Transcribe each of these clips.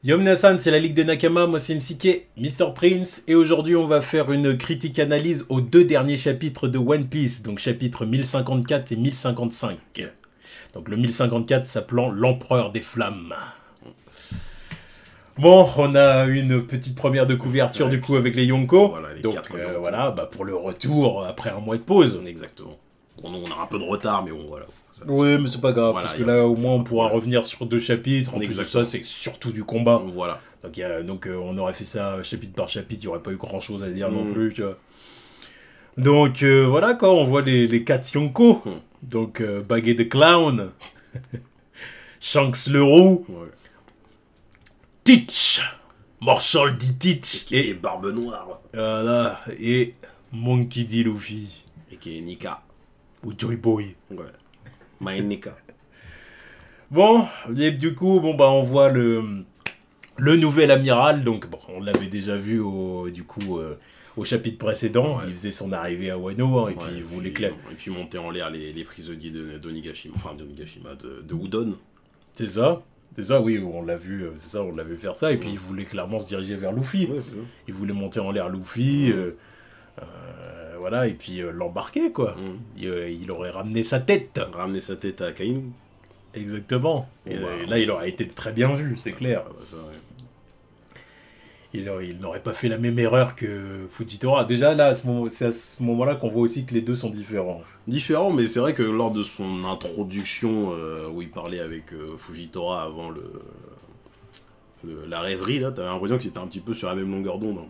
Yom-Nassan, c'est la Ligue des Nakama, moi c'est Nsike, Mr. Prince, et aujourd'hui on va faire une critique analyse aux deux derniers chapitres de One Piece, donc chapitres 1054 et 1055. Donc le 1054 s'appelant l'Empereur des Flammes. Bon, on a une petite première de couverture du coup avec les Yonko, Voilà, les donc Yonko. voilà, bah, pour le retour après un mois de pause. Exactement. On a un peu de retard, mais bon, voilà. Oui, mais c'est pas grave, voilà, parce que là au moins on pourra revenir sur deux chapitres, en plus de Exactement. ça c'est surtout du combat. Voilà. Donc on aurait fait ça chapitre par chapitre, il n'y aurait pas eu grand chose à dire non plus, tu vois. Donc voilà quoi, on voit les 4 Yonko. Donc Baguet de Clown, Shanks le Roux, Ouais. Teach, Marshall D. Teach, Et Barbe Noire. voilà, et Monkey D. Luffy, Et qui est Nika. ou Joy Boy. Ouais. My Nika. Bon, et du coup, bon bah on voit le nouvel amiral, donc bon, on l'avait déjà vu au chapitre précédent, il faisait son arrivée à Wano, hein, et puis il voulait Et puis monter en l'air les prisonniers d'Onigashima, enfin d'Onigashima, de Udon. C'est ça, oui, on l'a vu, c'est ça, on l'a vu faire ça, et puis il voulait clairement se diriger vers Luffy. Ouais, Il voulait monter en l'air Luffy, voilà, et puis l'embarquer, quoi. Il aurait ramené sa tête. Ramener sa tête à Kainu. Exactement. Et là, il aurait été très bien vu, c'est clair. Ah bah ça, ouais. Il n'aurait pas fait la même erreur que Fujitora. Déjà, là, c'est à ce moment-là qu'on voit aussi que les deux sont différents. Différent, mais c'est vrai que lors de son introduction, où il parlait avec Fujitora avant la rêverie, là, t'avais l'impression que c'était un petit peu sur la même longueur d'onde. Hein.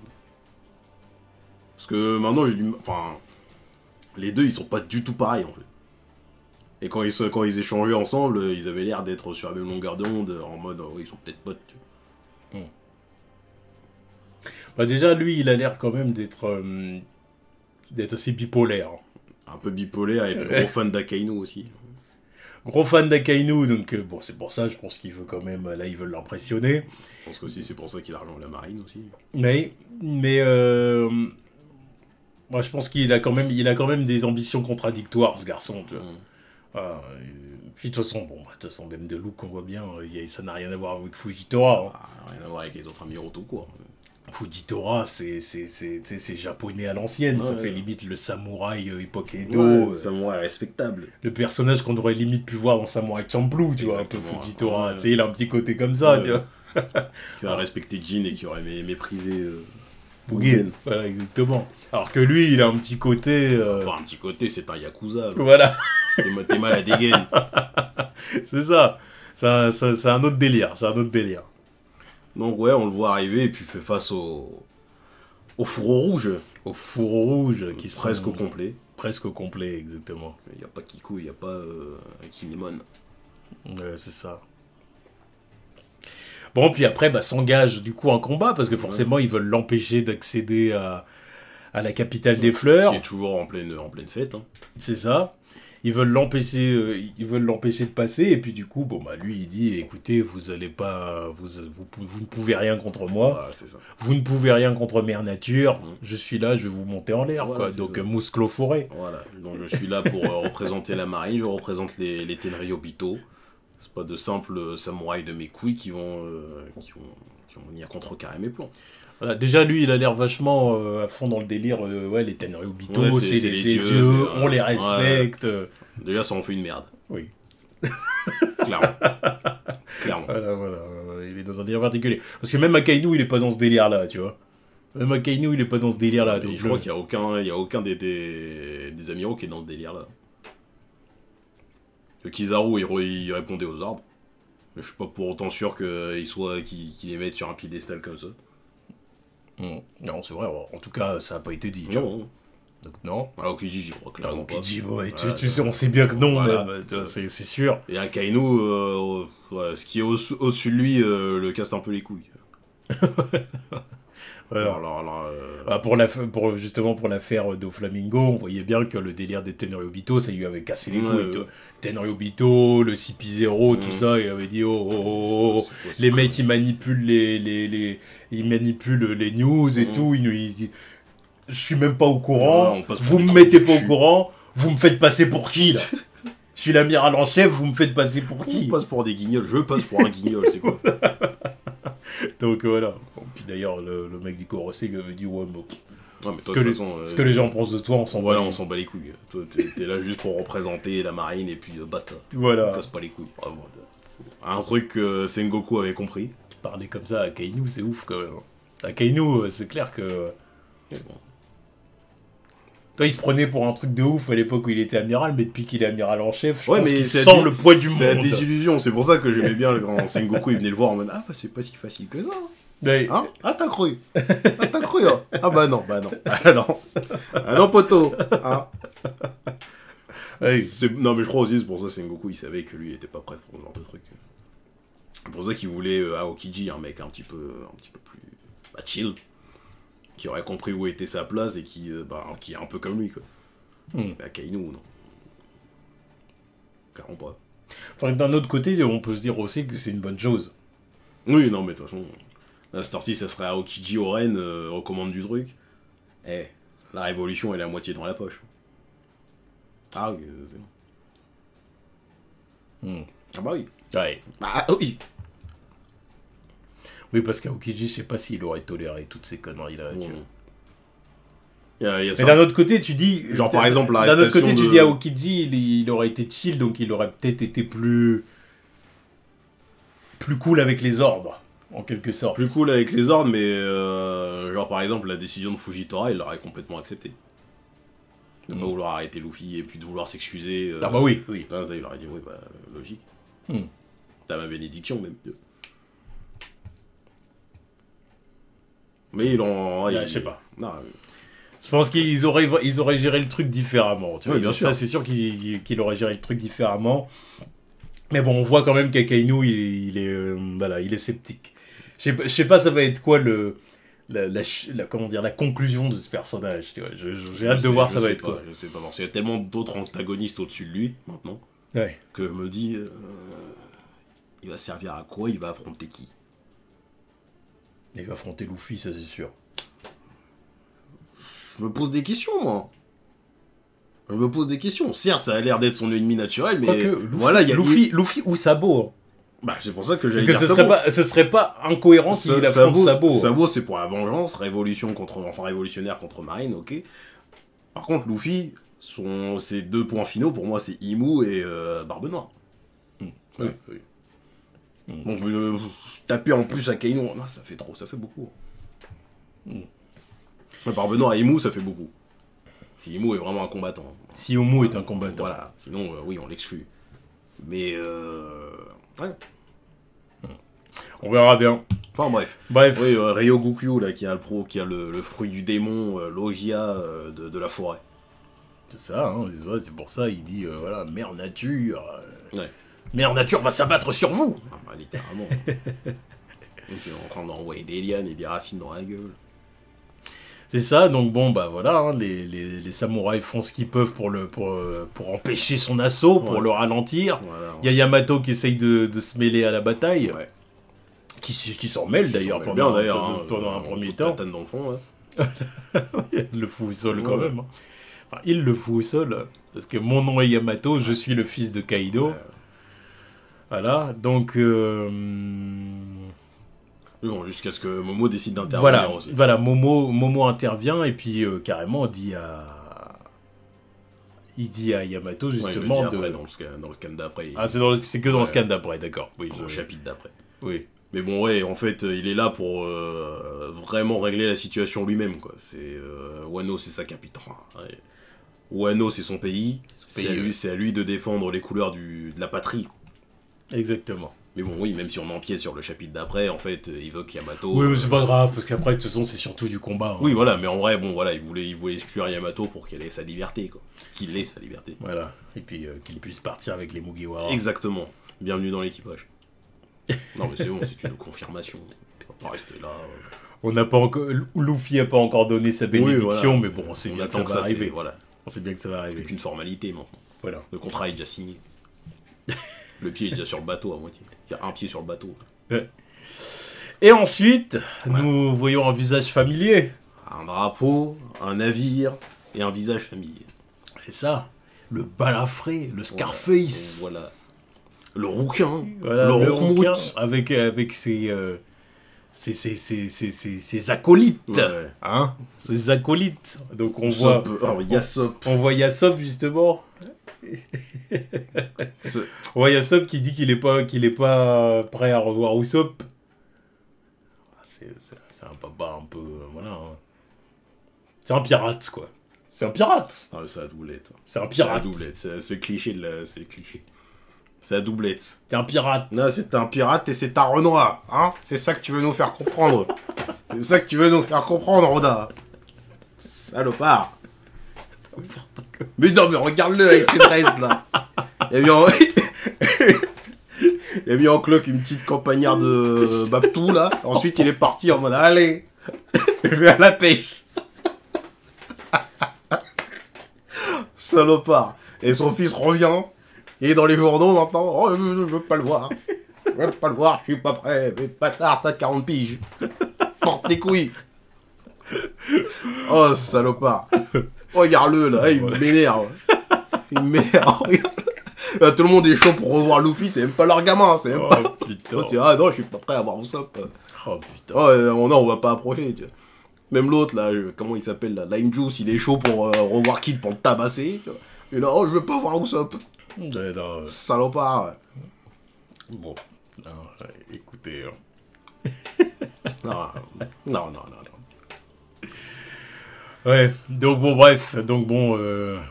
Parce que maintenant, enfin, les deux, ils sont pas du tout pareils, en fait. Et quand ils échangeaient ensemble, ils avaient l'air d'être sur la même longueur d'onde, en mode, oh, ils sont peut-être potes. Tu vois. Bah déjà, lui, il a l'air quand même d'être assez bipolaire. Un peu bipolaire, et puis gros fan d'Akainu aussi. Gros fan d'Akainu, donc bon, c'est pour ça, je pense qu'il veut quand même, là, ils veulent l'impressionner. Je pense que c'est pour ça qu'il a rejoint la marine aussi. Mais moi, je pense qu'il a quand même des ambitions contradictoires, ce garçon, tu vois. Puis de toute façon, même de look, on voit bien, ça n'a rien à voir avec Fujitora. Hein. Rien à voir avec les autres amiraux tout court. Fujitora, c'est japonais à l'ancienne, ça fait limite le samouraï époque Edo. Ouais, samouraï respectable. Le personnage qu'on aurait limite pu voir dans Samurai Champloo, tu vois, un peu Fujitora. Tu sais, il a un petit côté comme ça, tu vois. Qui aurait respecté Jin et qui aurait méprisé Mugen. Voilà, exactement. Alors que lui, il a un petit côté... un petit côté, c'est un Yakuza. Voilà. T'es mal à dégaine. C'est ça. C'est un autre délire, Donc ouais, on le voit arriver et puis fait face au fourreau rouge. Au fourreau rouge qui presque sont... au complet. Presque au complet, exactement. Il n'y a pas Kiku, il n'y a pas Kinemon. Ouais, c'est ça. Bon, puis après, s'engage du coup en combat, parce que forcément, ils veulent l'empêcher d'accéder à la capitale des fleurs. Qui est toujours en pleine fête. Hein. C'est ça. Ils veulent l'empêcher de passer, et puis du coup, lui, il dit, écoutez, vous allez pas, vous ne pouvez rien contre moi, Voilà, c'est ça. vous ne pouvez rien contre Mère Nature, je suis là, je vais vous monter en l'air, voilà, quoi. Donc, Musclo Forêt. Voilà, donc je suis là pour représenter la marine, je représente les Tenryobito. C'est pas de simples samouraïs de mes couilles qui vont venir contrecarrer mes plans. Voilà, déjà, lui, il a l'air vachement à fond dans le délire, les Tenryobito, c'est les dieux, on les respecte. Déjà, ça en fait une merde. Oui. Clairement. Voilà, il est dans un délire particulier. Parce que même Akainu, il est pas dans ce délire-là, tu vois. Même Akainu, il est pas dans ce délire-là. Je crois qu'il y a aucun des amiraux qui est dans ce délire-là. Kizaru, il répondait aux ordres. Mais je suis pas pour autant sûr qu'il les mette sur un piédestal comme ça. Non, c'est vrai, en tout cas, ça a pas été dit. Non. Donc, non. Alors Okiji, j'y crois clairement pas. Okiji, tu sais, on sait bien que non, voilà. même, c'est sûr. Et Akainu, ce qui est au-dessus de lui, le casse un peu les couilles. Voilà. Justement pour l'affaire Doflamingo, on voyait bien que le délire des Tenryobito, ça lui avait cassé les couilles. Tenryobito, le CP0, tout ça, il avait dit les mecs ils manipulent ils manipulent les news et tout, je suis même pas au courant, vous me mettez pas au courant, vous me faites passer pour qui là? Je suis l'amiral en chef, vous me faites passer pour qui? On passe pour des guignols, je passe pour un guignol, c'est quoi? Donc voilà. Bon, puis d'ailleurs, le mec du Corosé lui avait dit ouais, bon. Ouais, mais Ce toi, que, de toute les, façon, ce que les gens pensent de toi, on s'en voilà, bat. on s'en bat les couilles. Toi, t'es là juste pour représenter la marine et puis basta. Voilà. On casse pas les couilles. Ah, bon, Un truc que Sengoku avait compris. parler comme ça à Kainu, c'est ouf quand même. À Kainu, c'est clair que. Bon. Toi, il se prenait pour un truc de ouf à l'époque où il était amiral, mais depuis qu'il est amiral en chef, je Ouais, pense mais qu'il c'est sent le poids du monde. C'est la désillusion, c'est pour ça que j'aimais bien le grand Sengoku, il venait le voir en mode ah bah c'est pas si facile que ça. Ouais. Hein? Ah t'as cru? Ah t'as cru hein? Ah bah non. Ah non. Ah non poteau. Hein? Ouais. Non mais je crois aussi c'est pour ça Sengoku il savait que lui il était pas prêt pour ce genre de truc. C'est pour ça qu'il voulait Aokiji, un mec un petit peu plus chill, qui aurait compris où était sa place et qui est un peu comme lui quoi. Mais à Kainu non. Clairement pas. Enfin, d'un autre côté, on peut se dire aussi que c'est une bonne chose. Oui non mais de toute façon, là cette heure-ci ça serait Aokiji Oren aux commandes du truc. Eh, la révolution elle est à moitié dans la poche. Ah oui, c'est bon. Ah bah oui. Ouais. Bah oui. Oui, parce qu'Aokiji, je sais pas s'il aurait toléré toutes ces conneries-là. Bon. Tu vois. Y a Mais ça. d'un autre côté, tu dis... Genre par exemple D'un autre l'arrestation côté, tu de... dis Aokiji, il aurait été chill, donc il aurait peut-être été plus cool avec les ordres, en quelque sorte. Plus cool avec les ordres, mais genre par exemple la décision de Fujitora, il l'aurait complètement accepté. De pas vouloir arrêter Luffy et puis de vouloir s'excuser. Ah bah oui, oui. Ça, il aurait dit oui, bah logique. Hmm. T'as ma bénédiction même. Mais il en... Je sais pas. Non, Je pense qu'ils auraient géré le truc différemment. Tu vois. Oui, bien sûr. Ça, c'est sûr qu'il aurait géré le truc différemment. Mais bon, on voit quand même qu'Akainu, il est sceptique. Je sais pas, ça va être quoi comment dire, la conclusion de ce personnage. Tu vois. J'ai hâte de voir ça va être quoi. Je sais pas, parce qu'il y a tellement d'autres antagonistes au-dessus de lui, maintenant, Ouais. que je me dis... il va servir à quoi? Il va affronter qui? Il va affronter Luffy, ça c'est sûr. Je me pose des questions, moi. Je me pose des questions. Certes, ça a l'air d'être son ennemi naturel, mais... Quoique, voilà, il y a... Luffy ou Sabo. Hein. Bah, c'est pour ça que j'allais Parce dire que Sabo. ce serait pas incohérent s'il affronte Sabo. Sabo, c'est pour la vengeance, révolutionnaire contre Marine, ok. Par contre, Luffy, ses deux points finaux, pour moi, c'est Imu et Barbe Noire. Oui, oui. Donc, taper en plus à Kaino, non, ça fait trop, ça fait beaucoup. Barbe Noire et Imu, ça fait beaucoup. Si Imu est vraiment un combattant. Si Omu est un combattant. Voilà, sinon, oui, on l'exclut. Mais, ouais. On verra bien. Enfin, bref. Oui, Ryogoku, là, qui a le fruit du démon, Logia de la forêt. C'est ça, hein, c'est pour ça, il dit, voilà, Mère Nature. Ouais. Mère Nature va s'abattre sur vous. Ah bah, littéralement. Donc, il est en train d'envoyer des lianes et des racines dans la gueule. C'est ça, donc bon, bah voilà, hein, les samouraïs font ce qu'ils peuvent pour empêcher son assaut, pour le ralentir. Voilà, Il y a Yamato qui essaye de se mêler à la bataille, ouais. qui s'en mêle d'ailleurs pendant un premier temps. Tatane dans le fond, ouais. Il le fout au sol quand même. Hein. Enfin, il le fout au sol, parce que mon nom est Yamato, je suis le fils de Kaido. Voilà, donc... Bon, jusqu'à ce que Momo décide d'intervenir aussi. Voilà, Momo intervient et puis carrément il dit à Yamato justement après, dans le scan d'après. Ah, c'est que dans le scan d'après, d'accord. Oui, dans le chapitre d'après. Oui. Mais bon, ouais, en fait, il est là pour vraiment régler la situation lui-même, quoi. C'est Wano, c'est sa capitale. Ouais. Wano, c'est son pays. C'est à lui de défendre les couleurs de la patrie. Exactement. Mais bon, oui, même si on empiète sur le chapitre d'après, en fait, il veut Yamato... Oui, mais c'est pas grave, parce qu'après, de toute façon, c'est surtout du combat. Hein. Oui, voilà, mais en vrai, bon, voilà, il voulait exclure Yamato pour qu'elle ait sa liberté, quoi. Qu'il ait sa liberté. Voilà, et puis qu'il puisse partir avec les Mugiwara. Exactement. Bienvenue dans l'équipage. Non, mais c'est bon, c'est une confirmation. On va pas rester là... On n'a pas encore... Luffy n'a pas encore donné sa bénédiction, oui, voilà. Mais bon, on sait bien que ça va arriver. Voilà. On sait bien que ça va arriver. Plus qu'une formalité, maintenant. Voilà. Le contrat est déjà signé. Le pied est déjà sur le bateau, à moitié. Il y a un pied sur le bateau. Ouais. Et ensuite, nous voyons un visage familier. Un drapeau, un navire et un visage familier. C'est ça. Le balafré, le Scarface. Voilà. Le rouquin. Voilà, le rouquin avec ses ses acolytes. Ouais. Hein, ses acolytes. Donc on Usopp, voit... Yasop. On voit Yasop, justement. On voit Yasop qui dit qu'il est pas prêt à revoir Usopp. C'est un papa un peu... voilà. Hein. C'est un pirate, quoi. C'est un pirate. Ah, c'est la doublette. C'est un pirate. C'est la doublette. C'est cliché de la... C'est cliché. C'est la doublette. C'est un pirate. Non, c'est un pirate et c'est un Renoir. Hein? C'est ça que tu veux nous faire comprendre. C'est ça que tu veux nous faire comprendre, Roda. Salopard. Mais non, mais regarde-le avec ses tresses, là. Il a mis en cloque une petite campagnarde de Babtou, là. Ensuite, il est parti en mode, allez, je vais à la pêche. Salopard. Et son fils revient. Il est dans les journaux maintenant. Oh, je veux pas le voir. Je veux pas le voir, je suis pas prêt. Mais bâtard, t'as 40 piges. Porte les couilles. Oh, salopard. Regarde-le, là. Il m'énerve. Il m'énerve. Là, tout le monde est chaud pour revoir Luffy. C'est même pas leur gamin. C'est même pas... putain. Ah non, je suis pas prêt à voir Usopp. Oh, putain. Oh, non, on va pas approcher. Tu vois. Même l'autre, là, comment il s'appelle, là, Lime Juice, il est chaud pour revoir Kid pour le tabasser. Tu vois. Et là, oh, je veux pas voir Usopp. Non, Salopard. bon. Non, écoutez... Non. Ouais, donc bon, bref,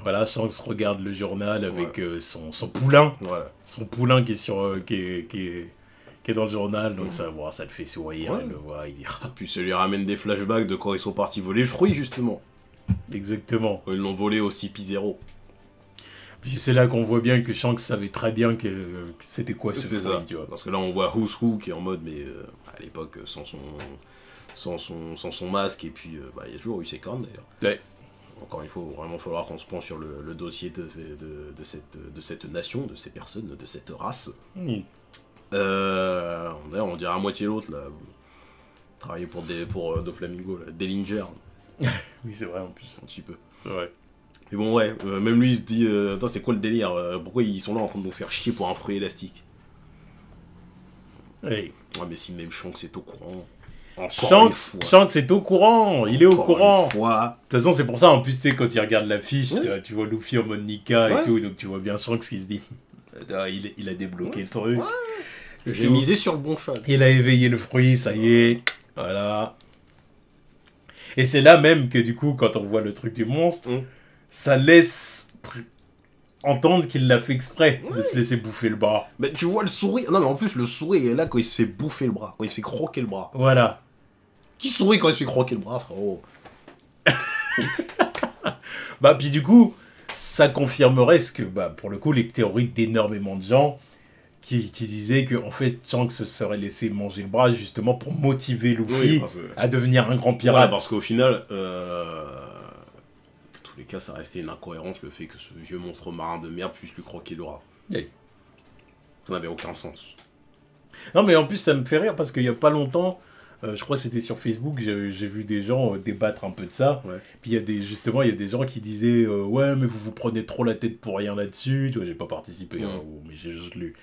voilà, Shanks regarde le journal avec son poulain, Voilà. son poulain qui est sur, qui est dans le journal, donc ça le fait sourire, Ouais. il le voit, il dit, Puis ça lui ramène des flashbacks de quand ils sont partis voler le fruit, justement. exactement. Ils l'ont volé au CP0. Puis c'est là qu'on voit bien que Shanks savait très bien que c'était quoi ce C'est fruit, ça. tu vois. Parce que là, on voit Who's Who qui est en mode, mais à l'époque, sans son masque, et puis il y a toujours eu ses cornes, d'ailleurs. Ouais. Encore il faut vraiment falloir qu'on se penche sur le dossier de cette nation, de ces personnes, de cette race. D'ailleurs, on dirait à moitié l'autre, là. Travailler pour Doflamingo, là. Dellinger. Oui, c'est vrai en plus. Un petit peu. C'est vrai. Mais bon, ouais, même lui, il se dit, attends, c'est quoi le délire? Pourquoi ils sont là en train de nous faire chier pour un fruit élastique? Ouais. Ouais, mais si même Shanks est au courant. Shanks est au courant, il est au courant. Une fois. De toute façon, c'est pour ça, en plus, tu sais, quand il regarde l'affiche, Ouais. tu vois Luffy en mode Nika et Ouais. tout, donc tu vois bien Shanks qui se dit, il a débloqué le truc. J'ai misé sur le bon cheval. Il a éveillé le fruit, ça y est, voilà. Et c'est là même que du coup, quand on voit le truc du monstre, ça laisse entendre qu'il l'a fait exprès de se laisser bouffer le bras. Mais tu vois le sourire. Non, mais en plus, le sourire est là quand il se fait bouffer le bras, quand il se fait croquer le bras. Voilà. Qui sourit quand il se fait croquer le bras, frérot? Bah, puis du coup, ça confirmerait ce que, bah, pour le coup, les théories d'énormément de gens qui disaient que, en fait, Shanks se serait laissé manger le bras justement pour motiver Luffy à devenir un grand pirate. Voilà, parce qu'au final, dans tous les cas, ça restait une incohérence le fait que ce vieux monstre marin de merde puisse lui croquer le bras. Oui. Ça n'avait aucun sens. Non, mais en plus, ça me fait rire parce qu'il y a pas longtemps, je crois que c'était sur Facebook, j'ai vu des gens débattre un peu de ça. Ouais. Puis il y a des gens qui disaient ouais, mais vous prenez trop la tête pour rien là-dessus. Tu vois, j'ai pas participé, hein, mais j'ai juste lu.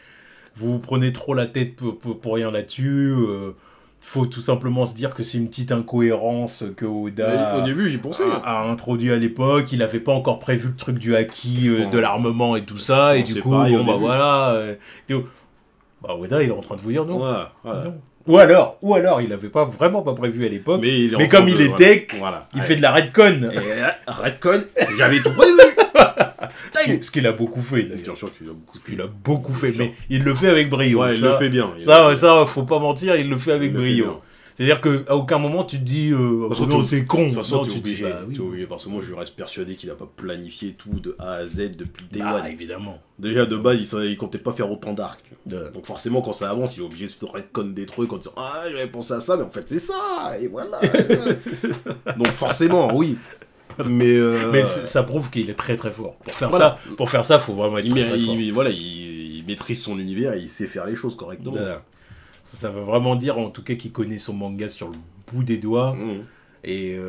Vous prenez trop la tête pour rien là-dessus. Faut tout simplement se dire que c'est une petite incohérence que Oda Au début, j'y pensais. a introduit à l'époque. Il avait pas encore prévu le truc du haki, de l'armement et tout ça. Et du coup, pareil, bon bah voilà. Bah Oda, il est en train de vous dire non. Voilà. Non. Ou alors, il avait vraiment pas prévu à l'époque. Mais comme il est tech, il fait de la redcon. Et redcon, j'avais tout prévu. Ce qu'il a beaucoup fait, d'ailleurs. Bien sûr qu'il a beaucoup fait. Il a beaucoup fait, mais il le fait avec brio. Ouais, il le fait bien. Ça, faut pas mentir, il le fait avec brio. Fait c'est-à-dire qu'à aucun moment tu te dis non, c'est con. De toute façon, Non, t'es tu te dis, obligé. bah, oui. T'es obligé, parce que moi, je reste persuadé qu'il a pas planifié tout de A à Z depuis Day Bah, One. évidemment. Déjà, de base, il comptait pas faire autant d'arcs. De- Donc forcément, quand ça avance, il est obligé de se redcon des trucs en disant « Ah, j'avais pensé à ça, mais en fait, c'est ça !» Et voilà. Donc forcément, oui. Mais ça prouve qu'il est très très fort. Voilà. Pour faire ça, faut vraiment être très, très fort. voilà, il maîtrise son univers et il sait faire les choses correctement. Voilà. Ça veut vraiment dire, en tout cas, qu'il connaît son manga sur le bout des doigts. Mmh. Et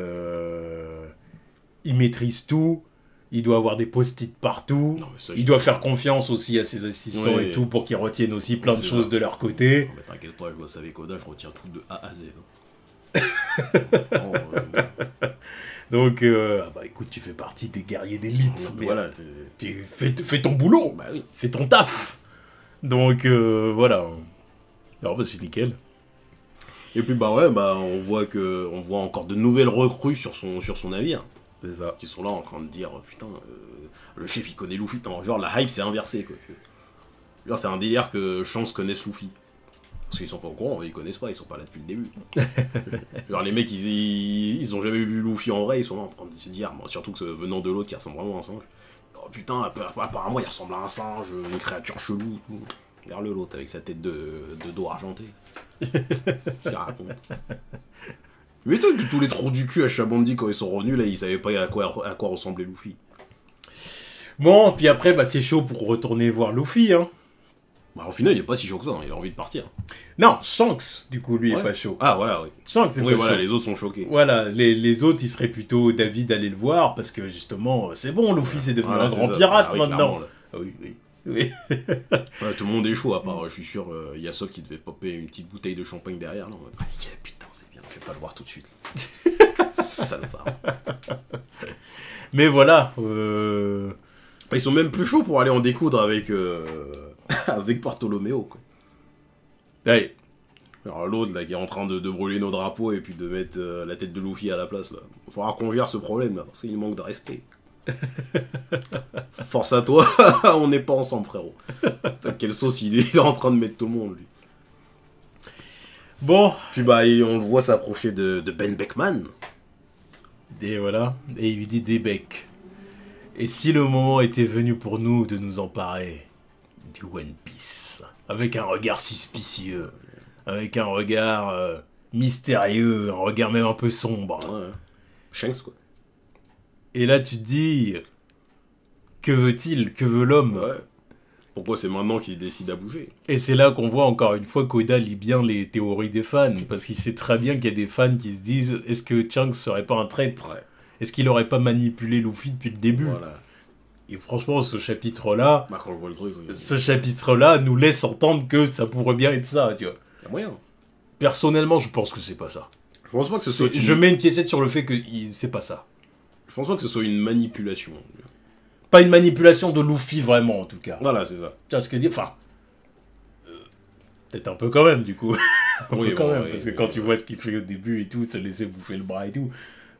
il maîtrise tout. Il doit avoir des post-it partout. Non, mais ça, il doit faire confiance aussi à ses assistants et tout pour qu'ils retiennent aussi plein de choses de leur côté. Non, mais t'inquiète pas, je bosse avec Oda, je retiens tout de A à Z. Donc, bah écoute, tu fais partie des guerriers d'élite. Voilà, fais ton boulot, bah oui. fais ton taf. Donc, voilà. Alors, bah, c'est nickel. Et puis, bah ouais, bah on voit encore de nouvelles recrues sur son navire. C'est ça. Qui sont là en train de dire, putain, le chef il connaît Luffy. Non, genre, la hype s'est inversée, quoi. Genre, c'est un délire que Shanks connaisse Luffy. Parce qu'ils sont pas au courant, ils connaissent pas, ils sont pas là depuis le début. Genre les mecs, ils ont jamais vu Luffy en vrai, ils sont là en train de se dire, bon, surtout que venant de l'autre qui ressemble vraiment à un singe. Oh putain, apparemment il ressemble à un singe, une créature chelou. Regarde l'autre avec sa tête de dos argenté. Je te raconte. Mais toi, tous les trous du cul à Shabondi quand ils sont revenus, là, ils savaient pas à quoi ressemblait Luffy. Bon, puis après, bah c'est chaud pour retourner voir Luffy, hein. Bah, au final, il est pas si chaud que ça, hein. Il a envie de partir. Non, Shanks, du coup, lui, est pas chaud. Ah, voilà, oui. Shanks, c'est oui, pas voilà, chaud. les autres sont choqués. Voilà, les autres, ils seraient plutôt David d'aller le voir, parce que justement, c'est bon, Luffy, c'est devenu un grand pirate maintenant. Ah oui. Oui. Ouais, tout le monde est chaud, à part, je suis sûr, Yasok qui devait popper une petite bouteille de champagne derrière. Là, putain, c'est bien, je vais pas le voir tout de suite. Salopard. Mais voilà. Ils sont même plus chauds pour aller en découdre avec Bartholoméo, quoi. Ouais. Alors l'autre, là, qui est en train de brûler nos drapeaux et puis de mettre la tête de Luffy à la place, là. Il faudra qu'on gère ce problème, là, parce qu'il manque de respect. Force à toi, on n'est pas ensemble, frérot. Putain, quelle sauce il est en train de mettre tout le monde, lui. Bon. Puis bah, on le voit s'approcher de Ben Beckman. Et voilà. Et il lui dit des becs. Et si le moment était venu pour nous de nous emparer du One Piece, avec un regard suspicieux, avec un regard mystérieux, un regard même un peu sombre. Ouais. Shanks, quoi. Et là, tu te dis, que veut-il? Que veut l'homme? Ouais. Pourquoi c'est maintenant qu'il décide à bouger? Et c'est là qu'on voit encore une fois qu'Oda lit bien les théories des fans, parce qu'il sait très bien qu'il y a des fans qui se disent, est-ce que Shanks serait pas un traître? Ouais. Est-ce qu'il aurait pas manipulé Luffy depuis le début? Voilà. Et franchement, ce chapitre-là, Bah, quand on voit le truc, ce chapitre-là nous laisse entendre que ça pourrait bien être ça, tu vois. y a moyen. Personnellement, je pense que c'est pas ça. Je pense pas que ce soit Je mets une piécette sur le fait que c'est pas ça. Je pense pas que ce soit une manipulation. Pas une manipulation de Luffy, vraiment, en tout cas. Voilà, c'est ça. Tu vois ce que je veux dire? Enfin, peut-être un peu quand même, du coup. un Oui, peu quand bon, même, oui, parce que oui, quand tu vois ce qu'il fait au début et tout, se laisser bouffer le bras et tout,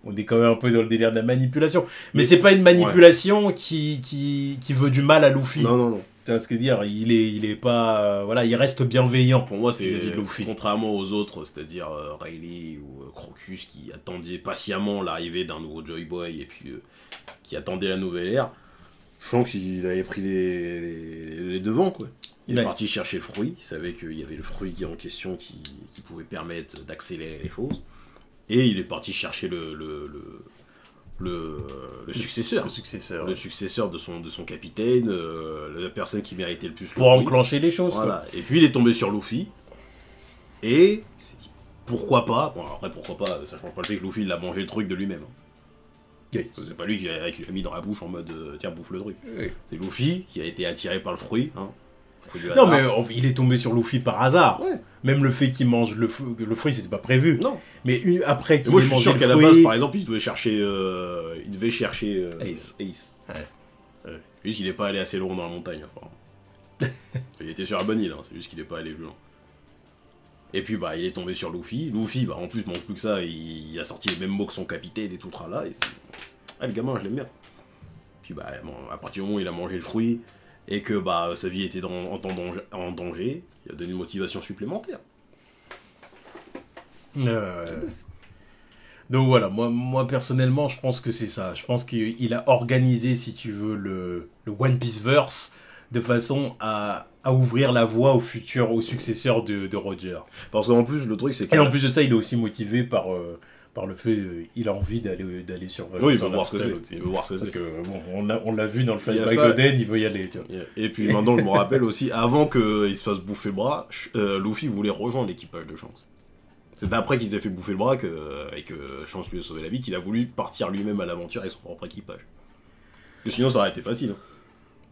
on est quand même un peu dans le délire de la manipulation. Mais c'est pas une manipulation qui veut du mal à Luffy. Non, non, non. Tu vois ce que je veux dire? Il est pas... voilà, il reste bienveillant. Pour moi, c'est vis-à-vis de Luffy. contrairement aux autres, c'est-à-dire Rayleigh ou Crocus qui attendaient patiemment l'arrivée d'un nouveau Joy Boy et puis qui attendaient la nouvelle ère. Shanks, il avait pris les devants, quoi. Il est parti chercher le fruit. Il savait qu'il y avait le fruit en question qui pouvait permettre d'accélérer les choses. Et il est parti chercher le successeur. Le successeur De son capitaine, la personne qui méritait le plus pour enclencher les choses. Voilà. Et puis il est tombé sur Luffy. Et il s'est dit, pourquoi pas? Bon, après, pourquoi pas? Ça change pas le fait que Luffy il a mangé le truc de lui-même. Oui. C'est pas lui qui l'a mis dans la bouche en mode tiens, bouffe le truc. Oui. C'est Luffy qui a été attiré par le fruit. Hein. Non, mais il est tombé sur Luffy par hasard. Ouais. Même le fait qu'il mange le fruit, c'était pas prévu. Non. Mais après qu'il moi, je suis sûr qu'à la base, par exemple, il devait chercher Ace. Ouais. Juste qu'il n'est pas allé assez loin dans la montagne. Il était sur la bonne île, hein. C'est juste qu'il n'est pas allé plus loin. Et puis, bah, il est tombé sur Luffy. Luffy, bah, en plus, manque plus que ça, il a sorti les mêmes mots que son capitaine et tout le tralala. Et ah, le gamin, je l'aime bien. Puis, bah, bon, à partir du moment où il a mangé le fruit, et que bah, sa vie était en danger, il a donné une motivation supplémentaire. Donc voilà, moi personnellement, je pense que c'est ça. Je pense qu'il a organisé, si tu veux, le One Piece Verse de façon à ouvrir la voie au successeur de Roger. Parce qu'en plus, le truc, c'est que... Et en plus de ça, il est aussi motivé par le fait qu'il a envie d'aller sur... Oui, il veut voir ce que c'est. Parce que, bon, on l'a vu dans le flashback Oden, il veut y aller. Tu vois. Et puis maintenant, je me rappelle aussi, avant qu'il se fasse bouffer le bras, Luffy voulait rejoindre l'équipage de Shanks. C'est après qu'il s'est fait bouffer le bras et que Shanks lui a sauvé la vie qu'il a voulu partir lui-même à l'aventure avec son propre équipage. que sinon, ça aurait été facile. Hein.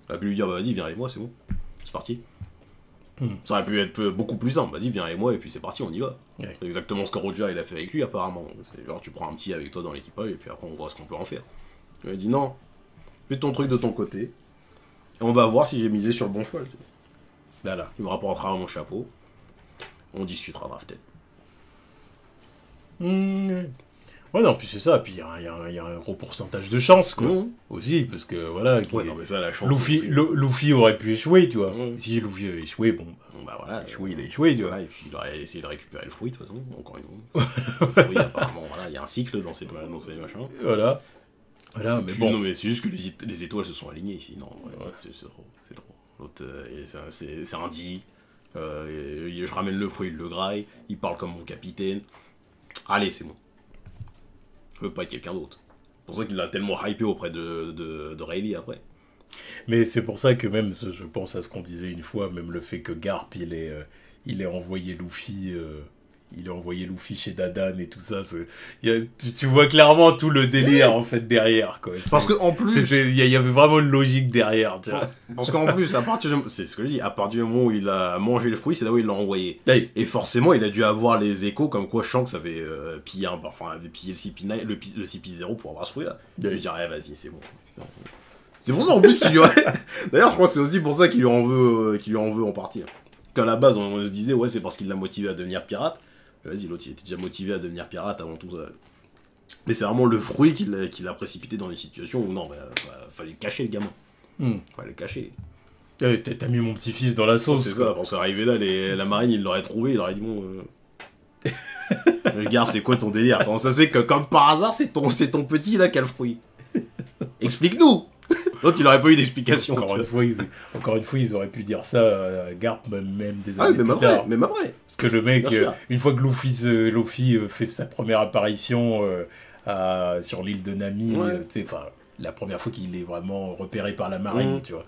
On aurait pu lui dire, bah, vas-y, viens avec moi, c'est bon. C'est parti. Ça aurait pu être beaucoup plus simple. Vas-y, viens avec moi, et puis c'est parti, on y va. Ouais. C'est exactement ce que Roger il a fait avec lui, apparemment. C'est genre, tu prends un petit avec toi dans l'équipage, et puis après, on voit ce qu'on peut en faire. Il a dit, non, fais ton truc de ton côté, et on va voir si j'ai misé sur le bon choix. Là, il me rapportera mon chapeau. On discutera drafted. Ouais, non, puis c'est ça, puis il y a un gros pourcentage de chance, quoi. Aussi, parce que voilà. Ouais, non, mais ça, la chance. Luffy aurait pu échouer, tu vois. Si Luffy avait échoué, bon. Bah voilà. Il a échoué, tu vois. Voilà, et puis il aurait essayé de récupérer le fruit, de toute façon, encore une fois. Le fruit, apparemment, voilà, il y a un cycle dans ces machins. Voilà. Voilà, mais puis, bon. Non, mais c'est juste que les étoiles se sont alignées ici. Non, ouais. C'est trop. L'autre, c'est un dit. Je ramène le fruit, il le graille. Il parle comme mon capitaine. Allez, c'est bon. Je veux pas être quelqu'un d'autre. C'est pour ça qu'il l'a tellement hypé auprès de Rayleigh après. Mais c'est pour ça que même, je pense à ce qu'on disait une fois, même le fait que Garp, il ait envoyé Luffy... il a envoyé Luffy chez Dadan et tout ça. Tu vois clairement tout le délire en fait derrière, quoi. Parce qu'en plus, il y avait vraiment une logique derrière, tu vois. Parce qu'en plus, c'est ce que je dis, à partir du moment où il a mangé le fruit, c'est là où il l'a envoyé. Hey. Et forcément, il a dû avoir les échos comme quoi je sens que ça avait pillé le CP0 pour avoir ce fruit là. Je dirais, vas-y, c'est bon. C'est pour ça en plus qu'il lui aurait. D'ailleurs, je crois que c'est aussi pour ça qu'il lui en veut en partir. Qu'à la base, on se disait, ouais, c'est parce qu'il l'a motivé à devenir pirate. Vas-y, l'autre, il était déjà motivé à devenir pirate avant tout ça. Mais c'est vraiment le fruit qui l'a précipité dans des situations où non, fallait cacher le gamin. Fallait le cacher. T'as mis mon petit-fils dans la sauce. C'est ça, parce qu'arrivé là, la marine, il l'aurait trouvé, il aurait dit, bon... Regarde, c'est quoi ton délire? Comment ça se fait que, comme par hasard, c'est ton petit là qui a le fruit? Explique-nous. L'autre, il aurait pas eu d'explication. Encore une fois, ils auraient pu dire ça à Garp, même des années plus tard. Même après. Parce que le mec, une fois que Luffy fait sa première apparition sur l'île de Nami, la première fois qu'il est vraiment repéré par la marine, tu vois.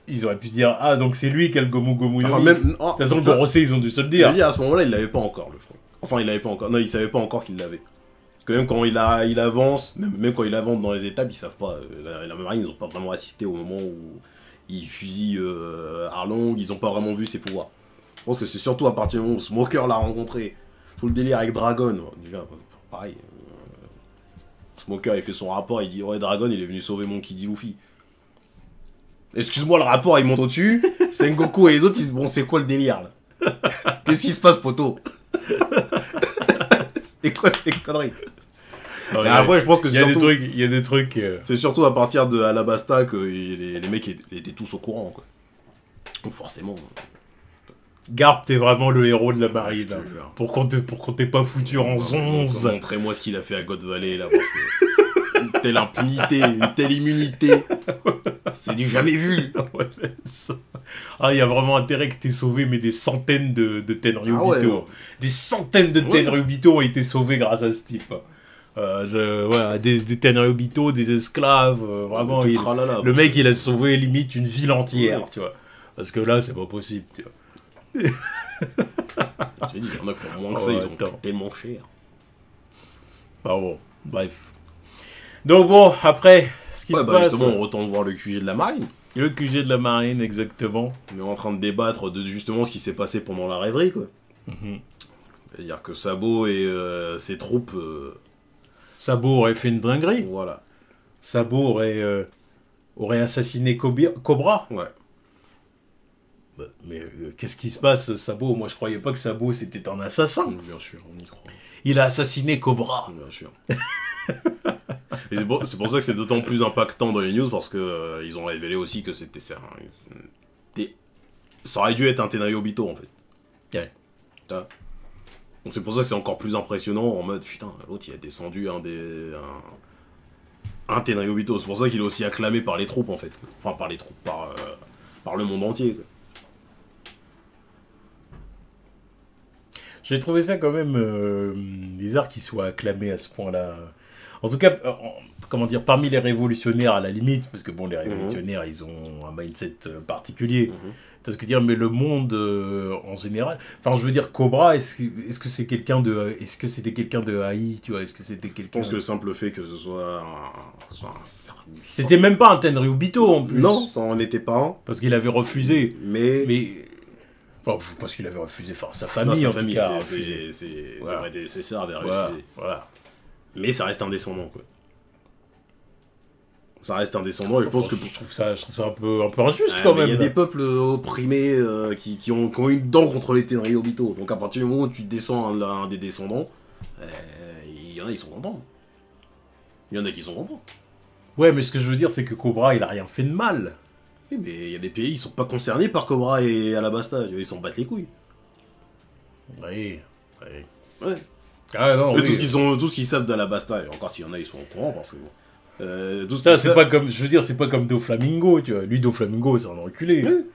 Ils auraient pu dire, ah, donc c'est lui qui a le Gomu Gomu Yori. De toute façon, Gorosei, ils ont dû se le dire. À ce moment-là, il l'avait pas encore, le fruit. Enfin, il l'avait pas encore. Non, il savait pas encore qu'il l'avait. Parce que même quand il avance, même quand il avance dans les étapes, ils savent pas. La marine, ils ont pas vraiment assisté au moment où il fusille Arlong, ils ont pas vraiment vu ses pouvoirs. Je pense que c'est surtout à partir du moment où Smoker l'a rencontré, tout le délire avec Dragon. Déjà, pareil. Smoker, il fait son rapport, il dit, ouais, Dragon, il est venu sauver Monkey D. Luffy. Excuse-moi, le rapport, il monte au-dessus. Sengoku et les autres, ils disent, bon, c'est quoi le délire, là? Qu'est-ce qui se passe, poto? C'est quoi ces conneries? Et après, je pense que il y a des trucs. C'est surtout à partir de Alabasta que les mecs étaient tous au courant, quoi. Donc forcément. Garp, t'es vraiment le héros de la marine. Pour qu'on t'ait pas foutu en zonze. Montrez-moi ce qu'il a fait à God Valley, là, parce que. Une telle impunité, une telle immunité. C'est du jamais vu. Il y a vraiment intérêt que t'aies sauvé, mais des centaines de Tenryubito. Des centaines de Tenryubito ont été sauvés grâce à ce type. Des Tenryubito, des esclaves, vraiment. Le mec, il a sauvé limite une ville entière, tu vois. Parce que là, c'est pas possible, tu vois. Je t'ai dit, il y en a pour moins que ça, ils ont tellement cher. Bah bon, bref. Donc bon, après, ce qui se passe... Justement, on retourne voir le QG de la marine. Le QG de la marine, exactement. On est en train de débattre de justement ce qui s'est passé pendant la rêverie, quoi. C'est-à-dire que Sabo et ses troupes... Sabo aurait fait une dinguerie. Voilà. Sabo aurait assassiné Cobra. Ouais. Mais qu'est-ce qui se passe, Sabo? Moi, je croyais pas que Sabo, c'était un assassin. Bien sûr, on y croit. Il a assassiné Cobra. Bien sûr. Et c'est pour ça que c'est d'autant plus impactant dans les news, parce que ils ont révélé aussi que ça aurait dû être un Tenryubito, en fait. Ouais. Donc c'est pour ça que c'est encore plus impressionnant, en mode, putain, l'autre, il a descendu un Tenryubito. C'est pour ça qu'il est aussi acclamé par les troupes, en fait. Enfin, par les troupes, par le monde entier, quoi. J'ai trouvé ça quand même bizarre qu'il soit acclamé à ce point-là. En tout cas, comment dire, parmi les révolutionnaires à la limite, parce que bon, les révolutionnaires, ils ont un mindset particulier. Tu vois ce que dire, mais le monde en général. Enfin, je veux dire, Cobra, est-ce que c'est quelqu'un de, est-ce que c'était quelqu'un de haï, tu vois, est-ce que c'était quelqu'un. Je pense que le simple fait que ce soit c'était même pas un Tenryubito en plus. Non, ça en était pas un. Parce qu'il avait refusé. Mais enfin, parce qu'il avait refusé. Enfin, sa famille, non, sa en famille, tout cas. ses vrais décesseurs avaient Voilà, refusé. voilà. Mais ça reste un descendant, quoi. Ça reste un descendant et je pense que... Je trouve ça un peu injuste quand même. Il y a des peuples opprimés qui ont une dent contre les Tenryubito. Donc à partir du moment où tu descends un des descendants, il y en a qui sont contents. Il y en a qui sont contents. Ouais, mais ce que je veux dire, c'est que Cobra, il a rien fait de mal. Oui, mais il y a des pays, ils sont pas concernés par Cobra et Alabasta. Ils s'en battent les couilles. Oui. Ouais. Ah non, Tout ce qu'ils savent d'Alabasta, et encore s'il y en a, ils sont au courant, parce que bon... pas comme, je veux dire, c'est pas comme Doflamingo, tu vois. Lui, Doflamingo, c'est un enculé. Oui.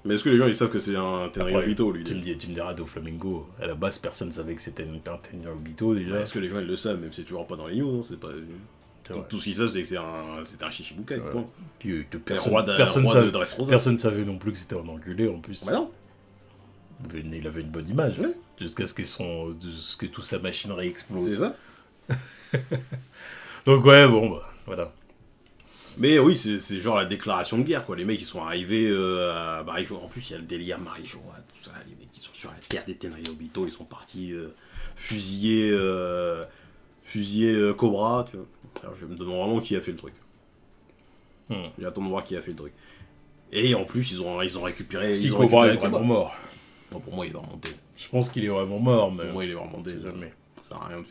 Mais est-ce que les gens ils savent que c'est un Tenryubito, lui? Tu me diras, Doflamingo, à la base, personne savait que c'était un Tenryubito déjà. Est-ce que les gens ils le savent, même si c'est toujours pas dans les news, non? C'est pas... Tout ce qu'ils savent, c'est que c'est un Shichibukai, point. Puis personne savait non plus que c'était un enculé en plus. Bah non. Il avait une bonne image, Ouais. jusqu'à ce que toute sa machinerie explose. C'est ça. Donc ouais, bon, bah, voilà. Mais oui, c'est genre la déclaration de guerre, quoi. Les mecs, ils sont arrivés à Marijoa. En plus, il y a le délire Marijoa, tout ça. Les mecs, ils sont sur la terre des Tenryubito. Ils sont partis fusiller Cobra, tu vois. Alors, je me demande vraiment qui a fait le truc. J'attends de voir qui a fait le truc. Et en plus, ils ont récupéré... Si Cobra est vraiment mort. Bon, pour moi, il va remonter. Je pense qu'il est vraiment mort, mais... Pour moi, il est vraiment remonté. Jamais. Ça sert à rien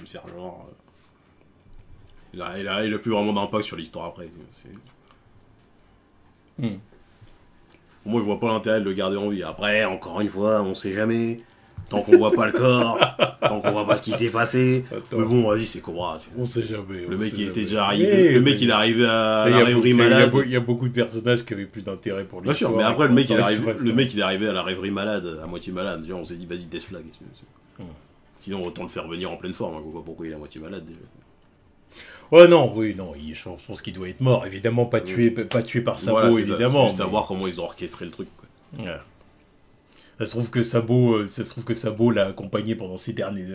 de faire genre... Il a plus vraiment d'impact sur l'histoire après. Pour moi, je vois pas l'intérêt de le garder en vie. Après, encore une fois, on sait jamais. Tant qu'on voit pas le corps, tant qu'on voit pas ce qui s'est passé. Attends. Mais bon, vas-y, c'est Cobra. On sait jamais. Le mec, il était déjà arrivé. Le mec, il est arrivé à la rêverie malade. Il y a beaucoup de personnages qui avaient plus d'intérêt pour lui. Bien sûr, mais après, le mec, il est arrivé à la rêverie malade, à moitié malade. Déjà, on s'est dit, vas-y, Death Flag. Sinon, autant le faire venir en pleine forme. Je vois pas pourquoi il est à moitié malade déjà. Ouais, non, je pense qu'il doit être mort. Évidemment, pas tué par Sabo, voilà, évidemment. Juste à voir comment ils ont orchestré le truc, quoi. Ouais. Ça se trouve que Sabo l'a accompagné pendant ses derniers,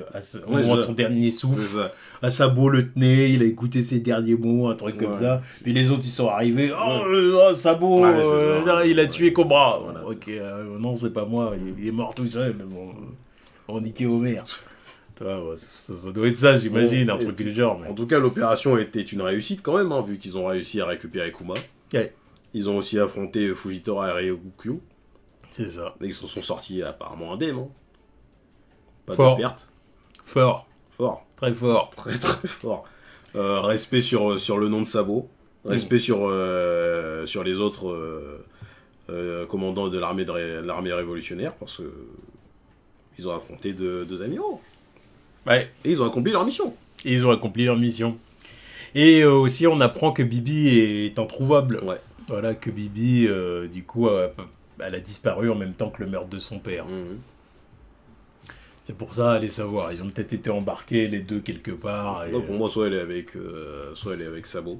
au moment de son dernier souffle. À Sabo le tenait, il a écouté ses derniers mots, un truc comme ça. Puis les autres ils sont arrivés. Sabo, il a tué Cobra. Voilà, ok, non c'est pas moi, il est mort tout seul. Bon, on niquait Homer. Ça doit être ça, j'imagine, un truc du genre. Mais... En tout cas, l'opération était une réussite quand même, hein, vu qu'ils ont réussi à récupérer Kuma. Ouais. Ils ont aussi affronté Fujitora et Ryukyu. C'est ça. Et ils s'en sont sortis apparemment indemnes. Hein. Pas fort. de perte. Fort. Très fort. Respect sur le nom de Sabo. Respect sur les autres commandants de l'armée révolutionnaire, parce que ils ont affronté deux amiraux. Ouais. Et ils ont accompli leur mission. Et aussi, on apprend que Bibi est introuvable. Ouais. Voilà, que Bibi, du coup, elle a disparu en même temps que le meurtre de son père. C'est pour ça, allez savoir. Ils ont peut-être été embarqués, les deux, quelque part. Non, pour moi, soit elle est avec Sabo,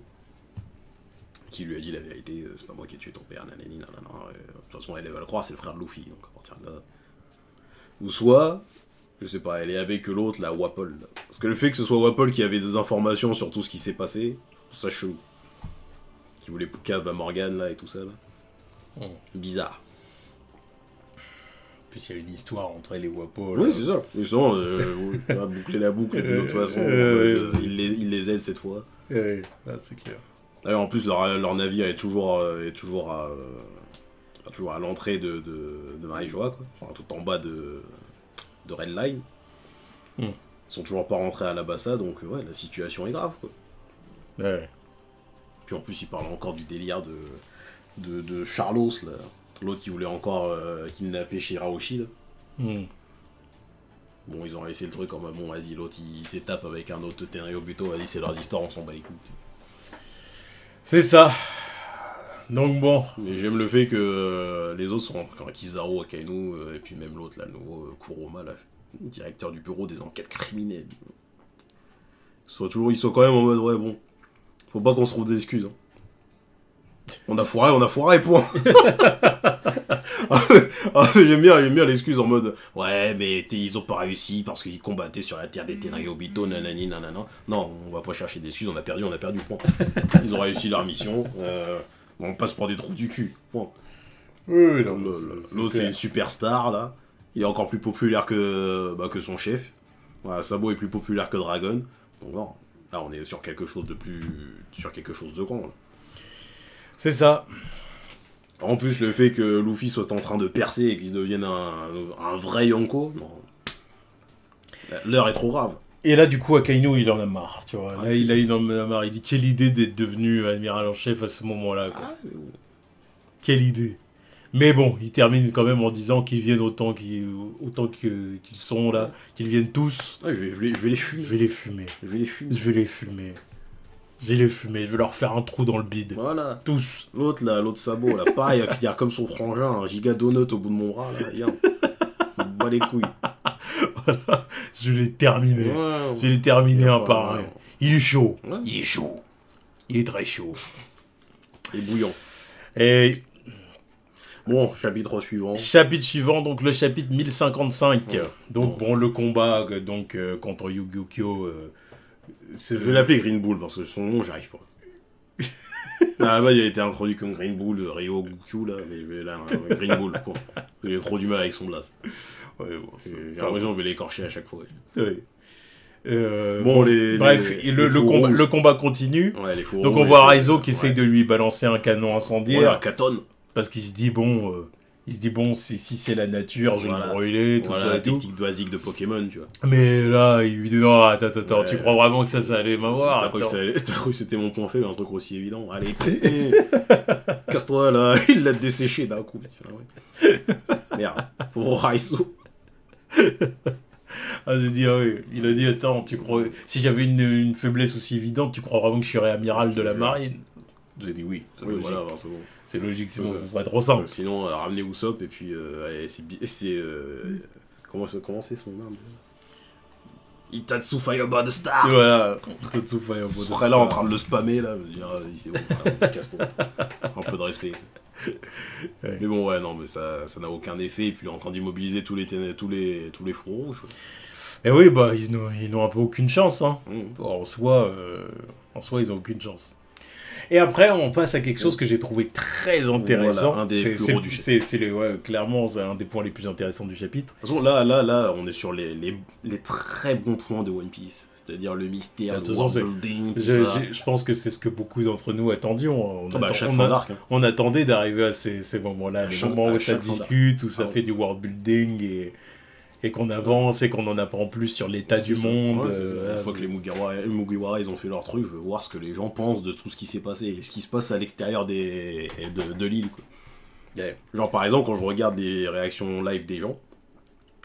qui lui a dit la vérité, c'est pas moi qui ai tué ton père, nanani, nanana. De toute façon, elle va le croire, c'est le frère de Luffy, donc à partir de là... Ou soit... Je sais pas, elle est avec l'autre, la Wapol. Là. Parce que le fait que ce soit Wapol qui avait des informations sur tout ce qui s'est passé, tout ça chelou. Qui voulait Poucave à Morgan, là, et tout ça, là. Bizarre. En plus, il y a une histoire entre les Wapol. Oui, c'est ça. Justement, on va boucler la boucle d'une autre façon. Il les aide cette fois. Ouais, c'est clair. D'ailleurs, en plus, leur navire est toujours à l'entrée de Marijoa, quoi. Enfin, tout en bas de Red Line. Ils sont toujours pas rentrés à Alabasta, donc ouais, la situation est grave, quoi. Ouais. Puis en plus, ils parlent encore du délire de Charlos, là. L'autre qui voulait encore kidnapper Shirahoshi, là. Bon, ils ont réussi le truc en mode, bon, vas-y, l'autre il s'étape avec un autre Tenryubito, vas-y, c'est leurs histoires, on s'en bat les couilles. C'est ça. Donc bon. Mais j'aime le fait que les autres sont quand Kizaru, Akainu, et puis même l'autre, là, le nouveau Kuroma, là, directeur du bureau des enquêtes criminelles. Ils soient quand même en mode, ouais, bon, faut pas qu'on se trouve des excuses. Hein. On a foiré, point. J'aime bien l'excuse en mode, ouais, mais ils ont pas réussi parce qu'ils combattaient sur la terre des Tenryobito, nanani, nanana. Non, on va pas chercher d'excuses, on a perdu, point. Ils ont réussi leur mission, on passe pour des trous du cul, point. Oui, non, L'autre, c'est une superstar, là. Il est encore plus populaire que son chef. Voilà, Sabo est plus populaire que Dragon. Donc non, là, on est sur quelque chose de grand, là. C'est ça. En plus, le fait que Luffy soit en train de percer et qu'il devienne un vrai Yonko, non. L'heure est trop grave. Et là, du coup, Akainu, il en a marre, tu vois. Là, il en a marre. Il dit, quelle idée d'être devenu amiral en chef à ce moment-là, quoi. Ah, mais bon. Quelle idée. Mais bon, il termine quand même en disant qu'ils viennent autant qu'ils sont, là. Qu'ils viennent tous. Ouais, je vais les fumer. Je vais leur faire un trou dans le bide. Voilà. Tous. L'autre Sabo, là, pareil, il va finir comme son frangin, un giga donut au bout de mon bras, là, viens. Bas les couilles. Voilà, je l'ai terminé. Ouais, je l'ai terminé un par un. Ouais. Il est chaud. Ouais. Il est chaud. Il est très chaud. Il est bouillant. Et... Bon, chapitre suivant. Chapitre suivant, donc le chapitre 1055. Ouais. Donc, bon, le combat contre Yu-Gi-Oh! Je vais l'appeler Green Bull parce que son nom, j'arrive pas. Là, il a été introduit comme Green Bull, Ryo Goku, là, mais là, Green Bull, quoi. J'ai trop du mal avec son blast. Ouais, bon, j'ai l'impression que je vais l'écorcher à chaque fois. Ouais. Bon, bref, le combat continue. Ouais, les donc on voit Raizo qui essaye de lui balancer un canon incendiaire. Voilà, Katon. Parce qu'il se dit, si c'est la nature, je vais le brûler, tout ça. La technique basique de Pokémon, tu vois. Mais là, il lui dit, non, attends, tu crois vraiment que ça allait m'avoir? T'as cru que c'était mon point faible, un truc aussi évident. Allez, casse-toi, là, il l'a desséché d'un coup. Merde, pour Raizo. Ah, j'ai dit, oui. Il a dit, attends, tu crois... Si j'avais une faiblesse aussi évidente, tu crois vraiment que je serais amiral de la marine? J'ai dit oui. Oui, voilà, c'est bon. C'est logique, sinon ce serait trop simple. Sinon, ramener Usopp et puis comment c'est son nom? Itatsu Fireball the Star. Voilà, Itatsu Fireball the Star. Je serais là en train de le spammer là, je me dire, vas-y c'est bon, casse-toi. Un peu de respect. Ouais. Mais bon, ouais, non, mais ça n'a aucun effet. Et puis il est en train d'immobiliser tous les fous rouges. Et oui, bah ils n'ont un peu aucune chance, hein. En soi, ils ont aucune chance. Et après, on passe à quelque chose que j'ai trouvé très intéressant. Voilà, un des plus gros du chapitre. Clairement, c'est un des points les plus intéressants du chapitre. De toute façon, là, on est sur les très bons points de One Piece. C'est-à-dire le mystère, le world-building, tout ça. Je pense que c'est ce que beaucoup d'entre nous attendions. On attendait d'arriver à ces moments-là, les moments où ça discute, où ça fait du world-building et qu'on avance et qu'on en apprend plus sur l'état du monde. Une fois que les Mugiwara ils ont fait leur truc, je veux voir ce que les gens pensent de tout ce qui s'est passé et ce qui se passe à l'extérieur de l'île. Yeah. Genre par exemple, quand je regarde les réactions live des gens,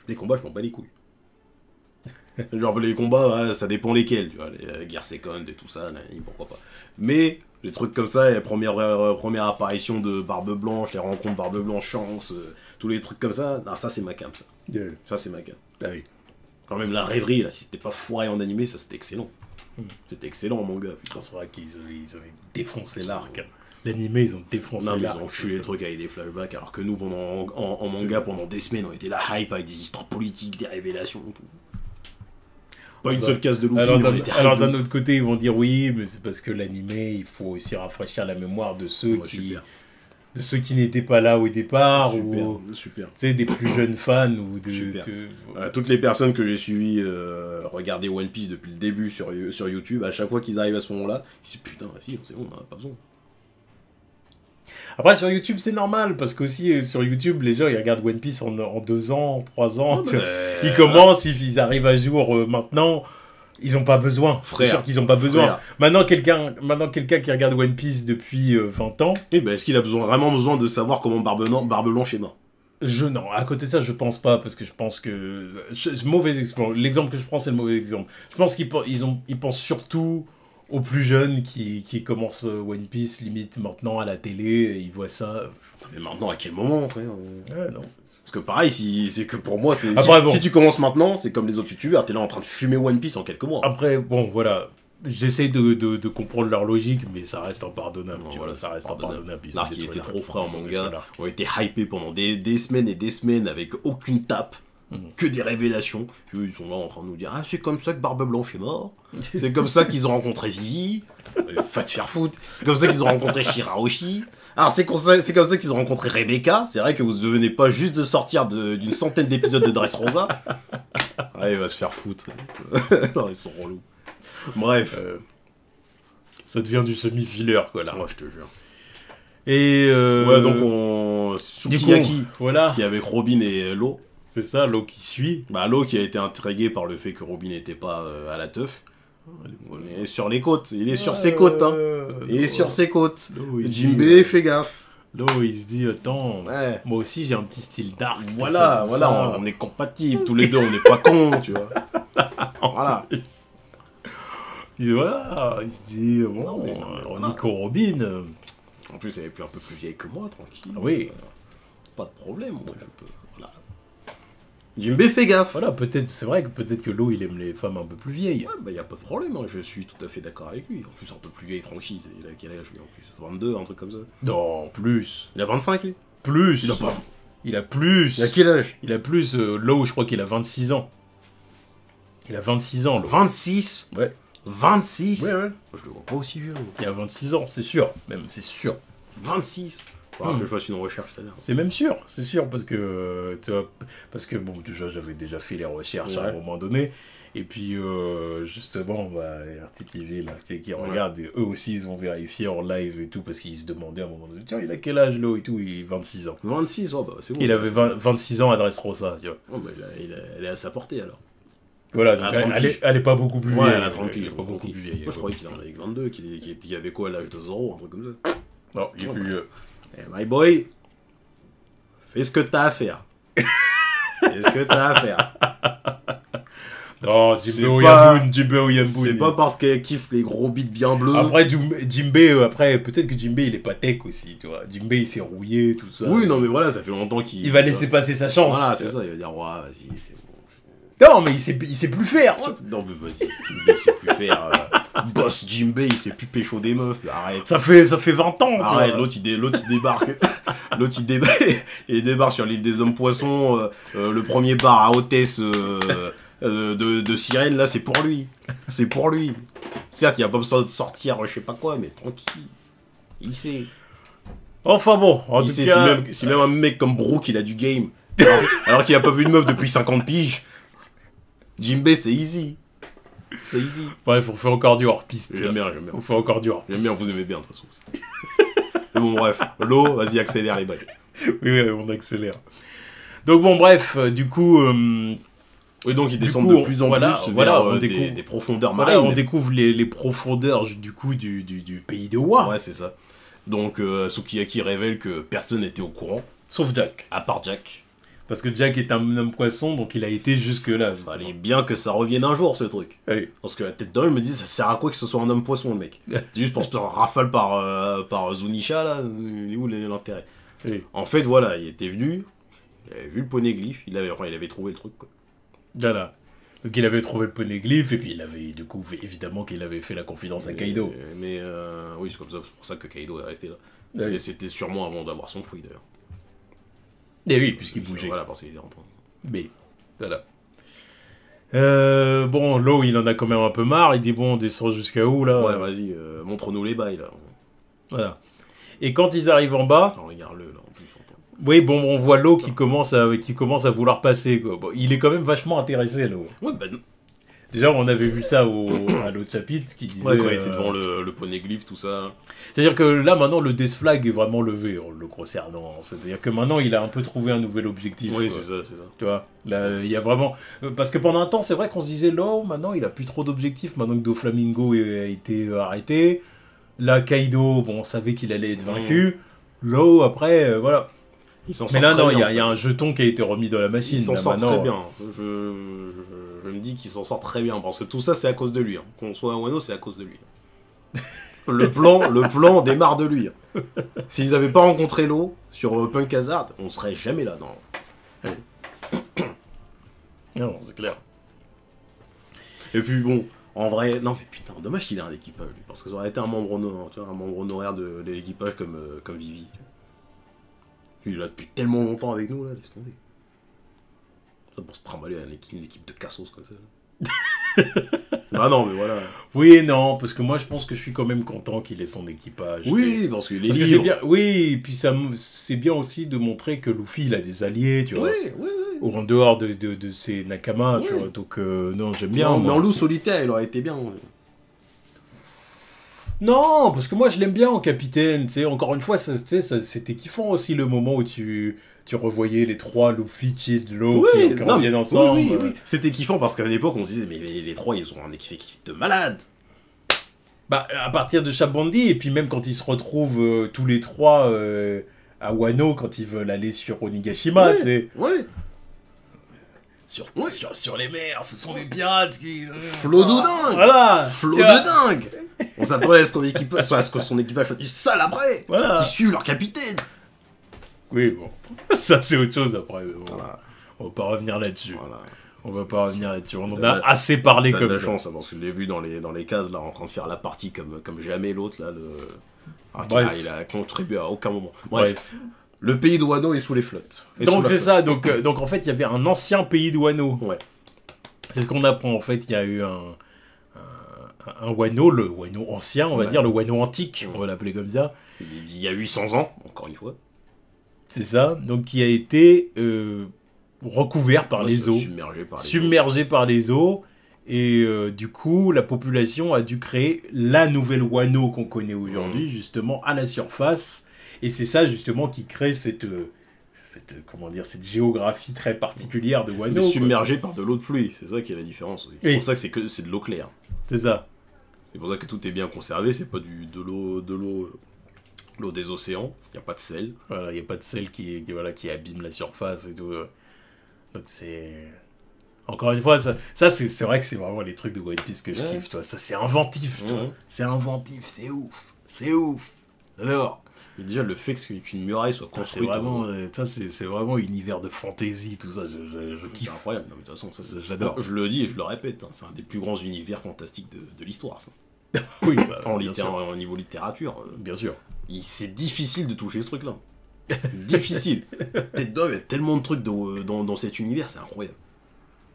les combats, je m'en bats les couilles. Genre les combats, ça dépend lesquels, tu vois, les guerres second et tout ça, pourquoi pas. Mais les trucs comme ça, la première apparition de Barbe Blanche, les rencontres Barbe Blanche, Chance, tous les trucs comme ça, non, ça c'est ma cam, ça. Yeah. Ça c'est ma cam. Ah oui. Quand même la rêverie, là, si c'était pas foiré en animé, ça c'était excellent. C'était excellent en manga, putain. C'est vrai qu'ils avaient défoncé l'arc. L'animé, ils ont défoncé l'arc. Ils ont tué les trucs avec des flashbacks, alors que nous, en manga, pendant des semaines, on était là hype avec des histoires politiques, des révélations, tout. Pas une seule case de Luffy. Alors d'un autre côté, ils vont dire oui, mais c'est parce que l'animé, il faut aussi rafraîchir la mémoire de ceux qui n'étaient pas là au départ, super. Tu sais, des plus jeunes fans ou toutes les personnes que j'ai suivies regarder One Piece depuis le début sur YouTube, à chaque fois qu'ils arrivent à ce moment-là, ils se disent putain, si, c'est bon, on n'a pas besoin. Après, sur YouTube, c'est normal, parce qu'aussi, sur YouTube, les gens, ils regardent One Piece en 2 ans, 3 ans. Ils commencent, ils arrivent à jour maintenant, ils n'ont pas besoin. Frère. C'est sûr qu'ils n'ont pas besoin. Maintenant, quelqu'un qui regarde One Piece depuis 20 ans... est-ce qu'il a vraiment besoin de savoir comment Barbe Blanche est mort? Non, à côté de ça, je pense pas, parce que je pense que... mauvais exemple. L'exemple que je prends, c'est le mauvais exemple. Je pense qu'ils pensent surtout... aux plus jeunes qui commencent One Piece limite maintenant à la télé, et ils voient ça. Mais maintenant, à quel moment, frère? Ouais, non. Parce que pareil, c'est que pour moi, si tu commences maintenant, c'est comme les autres youtubeurs, t'es là en train de fumer One Piece en quelques mois. Après, bon, voilà. J'essaie de comprendre leur logique, mais ça reste impardonnable. Non, tu voilà, vois, ça reste impardonnable. L'arc, il était trop frais en manga. On était hypés pendant des semaines et des semaines avec aucune tape. Que des révélations. Ils sont là en train de nous dire ah, c'est comme ça que Barbe Blanche est mort. C'est comme ça qu'ils ont rencontré Vivi. Va te faire foutre. C'est comme ça qu'ils ont rencontré Shirahoshi. Alors c'est comme ça qu'ils ont rencontré Rebecca. C'est vrai que vous ne venez pas juste de sortir d'une centaine d'épisodes de Dressrosa. Ah, il va se faire foutre. Non, ils sont relous. Bref. Ça devient du semi-filler, quoi, là. Moi, je te jure. Et ouais, donc on... Sukiyaki, voilà. qui est avec Robin et Law. C'est ça, Law qui suit. Bah, Law qui a été intrigué par le fait que Robin n'était pas à la teuf. Il est sur les côtes. Il est sur ses côtes, hein. Il est sur ses côtes. Jinbei, fais gaffe. Law, il se dit, attends, ouais. Moi aussi j'ai un petit style dark. Voilà, tout ça. On est compatibles. Tous les deux, on n'est pas cons, tu vois. Voilà. Voilà, il se dit, bon, on Nico Robin. En plus, elle est un peu plus vieille que moi, tranquille. Oui. Pas de problème, moi, je peux. Voilà. Jinbei, fais gaffe. Voilà, c'est vrai que peut-être que Law, il aime les femmes un peu plus vieilles. Ouais, bah, y a pas de problème, hein. Je suis tout à fait d'accord avec lui. En plus, un peu plus vieille, tranquille. Il a quel âge, lui, en plus 22, un truc comme ça. Non, plus. Il a 25, lui. Plus. Il a pas. Il a plus. Il a quel âge? Il a plus. Law, je crois qu'il a 26 ans. Il a 26 ans, Law. 26? Ouais. 26? Ouais. Je le vois pas aussi vieux. Il a 26 ans, c'est sûr. Même, c'est sûr. 26? Que je fasse une recherche tout à l'heure. C'est même sûr, c'est sûr, parce que, tu vois, bon, déjà, j'avais déjà fait les recherches à un moment donné, et puis, justement, bah, RTTV, là, qui regarde, eux aussi, ils ont vérifié en live et tout, parce qu'ils se demandaient à un moment donné, tiens, il a quel âge, là, et tout, il a 26 ans. 26, oh, bah, c'est bon. Il avait 26 ans à Dressrosa, tu vois. Oh, bah, elle est à sa portée, alors. Voilà, donc elle est pas beaucoup plus vieille. Ouais, elle a tranquille. Elle est pas beaucoup plus vieille. Moi, je croyais qu'il en avait 22, qu'il avait quoi à l'âge de Zoro, un truc comme ça. Non, il est plus vieux. Hey, my boy, fais ce que t'as à faire. Fais ce que t'as à faire. Non, Jinbei Oyabun. C'est pas parce qu'elle kiffe les gros bits bien bleus. Après, Jinbei, peut-être que Jinbei, il est pas tech aussi, tu vois. Jinbei, il s'est rouillé, tout ça. Oui, non, mais voilà, ça fait longtemps qu'il... Il va laisser passer sa chance. Voilà, c'est ça, il va dire, ouais, vas-y, c'est bon. Non, mais il sait plus faire. Non, mais vas-y, Jinbei sait plus faire. Boss Jinbei, il sait plus pécho des meufs, arrête. Ça fait 20 ans, arrête, l'autre il débarque. L'autre il débarque sur l'île des hommes poissons, le premier bar à hôtesse de sirène, là, c'est pour lui. C'est pour lui. Certes, il a pas besoin de sortir, je sais pas quoi, mais tranquille. Il sait. Enfin bon, en tout cas... Si même un mec comme Brooke, il a du game, alors qu'il a pas vu une meuf depuis 50 piges, Jinbei, c'est easy. C'est easy. Bref, on fait encore du hors-piste. J'aime bien. On fait encore du hors-piste. J'aime bien, vous aimez bien, de toute façon. Mais bon, bref. L'eau, vas-y, accélère les bails. Oui, on accélère. Donc bon, bref, du coup... Oui, donc ils descendent de plus en plus vers des profondeurs marines. Voilà, on découvre les profondeurs, du coup, du pays de Wa. Ouais, c'est ça. Donc, Sukiyaki révèle que personne n'était au courant. Sauf Jack. À part Jack. Parce que Jack est un homme poisson, donc il a été jusque-là. Fallait bien que ça revienne un jour, ce truc. Oui. Parce que la tête d'un, il me dit, ça sert à quoi que ce soit un homme poisson, le mec? C'est juste pour se faire rafale par Zunisha, là. Il est où l'intérêt? Oui. En fait, voilà, il était venu, il avait vu le poneglyphe, il avait trouvé le truc, quoi. Voilà. Donc il avait trouvé le poneglyphe, et puis il avait, du coup, évidemment qu'il avait fait la confidence à Kaido. Mais oui, c'est pour ça que Kaido est resté là. Oui. Et c'était sûrement avant d'avoir son fruit, d'ailleurs. Et oui, puisqu'il bougeait. Voilà, parce qu'il est rentré. Mais, voilà. Bon, Law, il en a quand même un peu marre. Il dit, bon, on descend jusqu'à où, là? Ouais, vas-y, montre-nous les bails, là. Voilà. Et quand ils arrivent en bas... Non, regarde-le, là, en plus. Oui, bon, on voit Law qui commence à vouloir passer, quoi. Bon, il est quand même vachement intéressé, Law. Ouais, bah... Déjà, on avait vu ça à l'autre chapitre, qui disait... Ouais, quand il était devant le poneglyphe, tout ça. C'est-à-dire que là, maintenant, le Death Flag est vraiment levé, le concernant. C'est-à-dire que maintenant, il a un peu trouvé un nouvel objectif. Oui, quoi. c'est ça. Tu vois, là, il y a vraiment... Parce que pendant un temps, c'est vrai qu'on se disait, là, maintenant, il a plus trop d'objectifs, maintenant que Doflamingo a été arrêté. Là, Kaido, bon, on savait qu'il allait être vaincu. Law, après, voilà. Mais là, non, il y a un jeton qui a été remis dans la machine. Il s'en sort très bien. Je me dis qu'il s'en sort très bien, parce que tout ça, c'est à cause de lui. Hein. Qu'on soit un Wano, c'est à cause de lui. le plan démarre de lui. S'ils n'avaient pas rencontré Law sur Punk Hazard, on serait jamais là, non. Non, c'est clair. Et puis bon, en vrai, non mais putain, dommage qu'il ait un équipage, lui, parce que ça aurait été un membre, tu vois, un membre honoraire de l'équipage comme Vivi. Il est là depuis tellement longtemps avec nous, là, laisse tomber. Ça pour se trimballer à une équipe de cassos comme ça. Ah non, mais voilà. Oui et non, parce que moi je pense que je suis quand même content qu'il ait son équipage. Oui, parce qu'il est parce que libre. c'est bien. Oui, et puis c'est bien aussi de montrer que Luffy il a des alliés, tu vois. Oui, oui, oui. Ou en dehors de ses Nakama, tu Oui. vois. Donc non, j'aime bien. Non, mais moi. en loup solitaire, il aurait été bien. Non, parce que moi je l'aime bien en capitaine, tu sais. Encore une fois, c'était kiffant aussi le moment où tu revoyais les trois Luffy, Kid, Law qui non, reviennent ensemble. Oui, oui, oui. C'était kiffant parce qu'à l'époque, on se disait, mais les trois, ils ont un kiff de malade. Bah, à partir de Shabondi, et puis même quand ils se retrouvent tous les trois à Wano, quand ils veulent aller sur Onigashima, tu sais. Ouais. Sur les mers, ce sont des pirates qui... Flot de dingue. Voilà. Flot de dingue. On s'attendait à ce que son équipage fasse du sale après. Voilà. Qui suivent leur capitaine. Oui, bon. Ça, c'est autre chose après. Mais bon. Voilà. On va pas revenir là-dessus. Voilà. On va pas revenir là-dessus. On en T'as a assez parlé T'as comme de la ça. chance, hein, parce que je l'ai vu dans les cases, là, en train de faire la partie comme jamais l'autre, là, Bref. il a contribué à aucun moment. Bref. Le pays de Wano est sous les flottes. Donc c'est ça. Donc en fait, il y avait un ancien pays de Wano. Ouais. C'est ce qu'on apprend. En fait, il y a eu un Wano, le Wano ancien, on va dire, le Wano antique, on va l'appeler comme ça. Il y a 800 ans, encore une fois. C'est ça. Donc qui a été recouvert par les eaux. Submergé par les eaux. Et du coup, la population a dû créer la nouvelle Wano qu'on connaît aujourd'hui, justement, à la surface. Et c'est ça, justement, qui crée cette géographie très particulière de Wano. Mais submergé par de l'eau de pluie, c'est ça qui est la différence. C'est pour ça que c'est de l'eau claire. C'est ça. C'est pour ça que tout est bien conservé, c'est pas de l'eau des océans, il n'y a pas de sel. Voilà, il n'y a pas de sel qui abîme la surface et tout. Donc c'est... Encore une fois, ça c'est vrai que c'est vraiment les trucs de One Piece que je kiffe, toi. Ça c'est inventif, toi. C'est inventif, c'est ouf. C'est ouf. Alors... Et déjà, le fait qu'une muraille soit construite... C'est vraiment un univers de fantasy, tout ça. Je kiffe. C'est incroyable. Non, mais de toute façon, ça, j'adore. Je le dis et je le répète, hein, c'est un des plus grands univers fantastiques de l'histoire, ça. Oui, au niveau littérature. Bien sûr. C'est difficile de toucher ce truc-là. Difficile. Il y a tellement de trucs dans cet univers, c'est incroyable.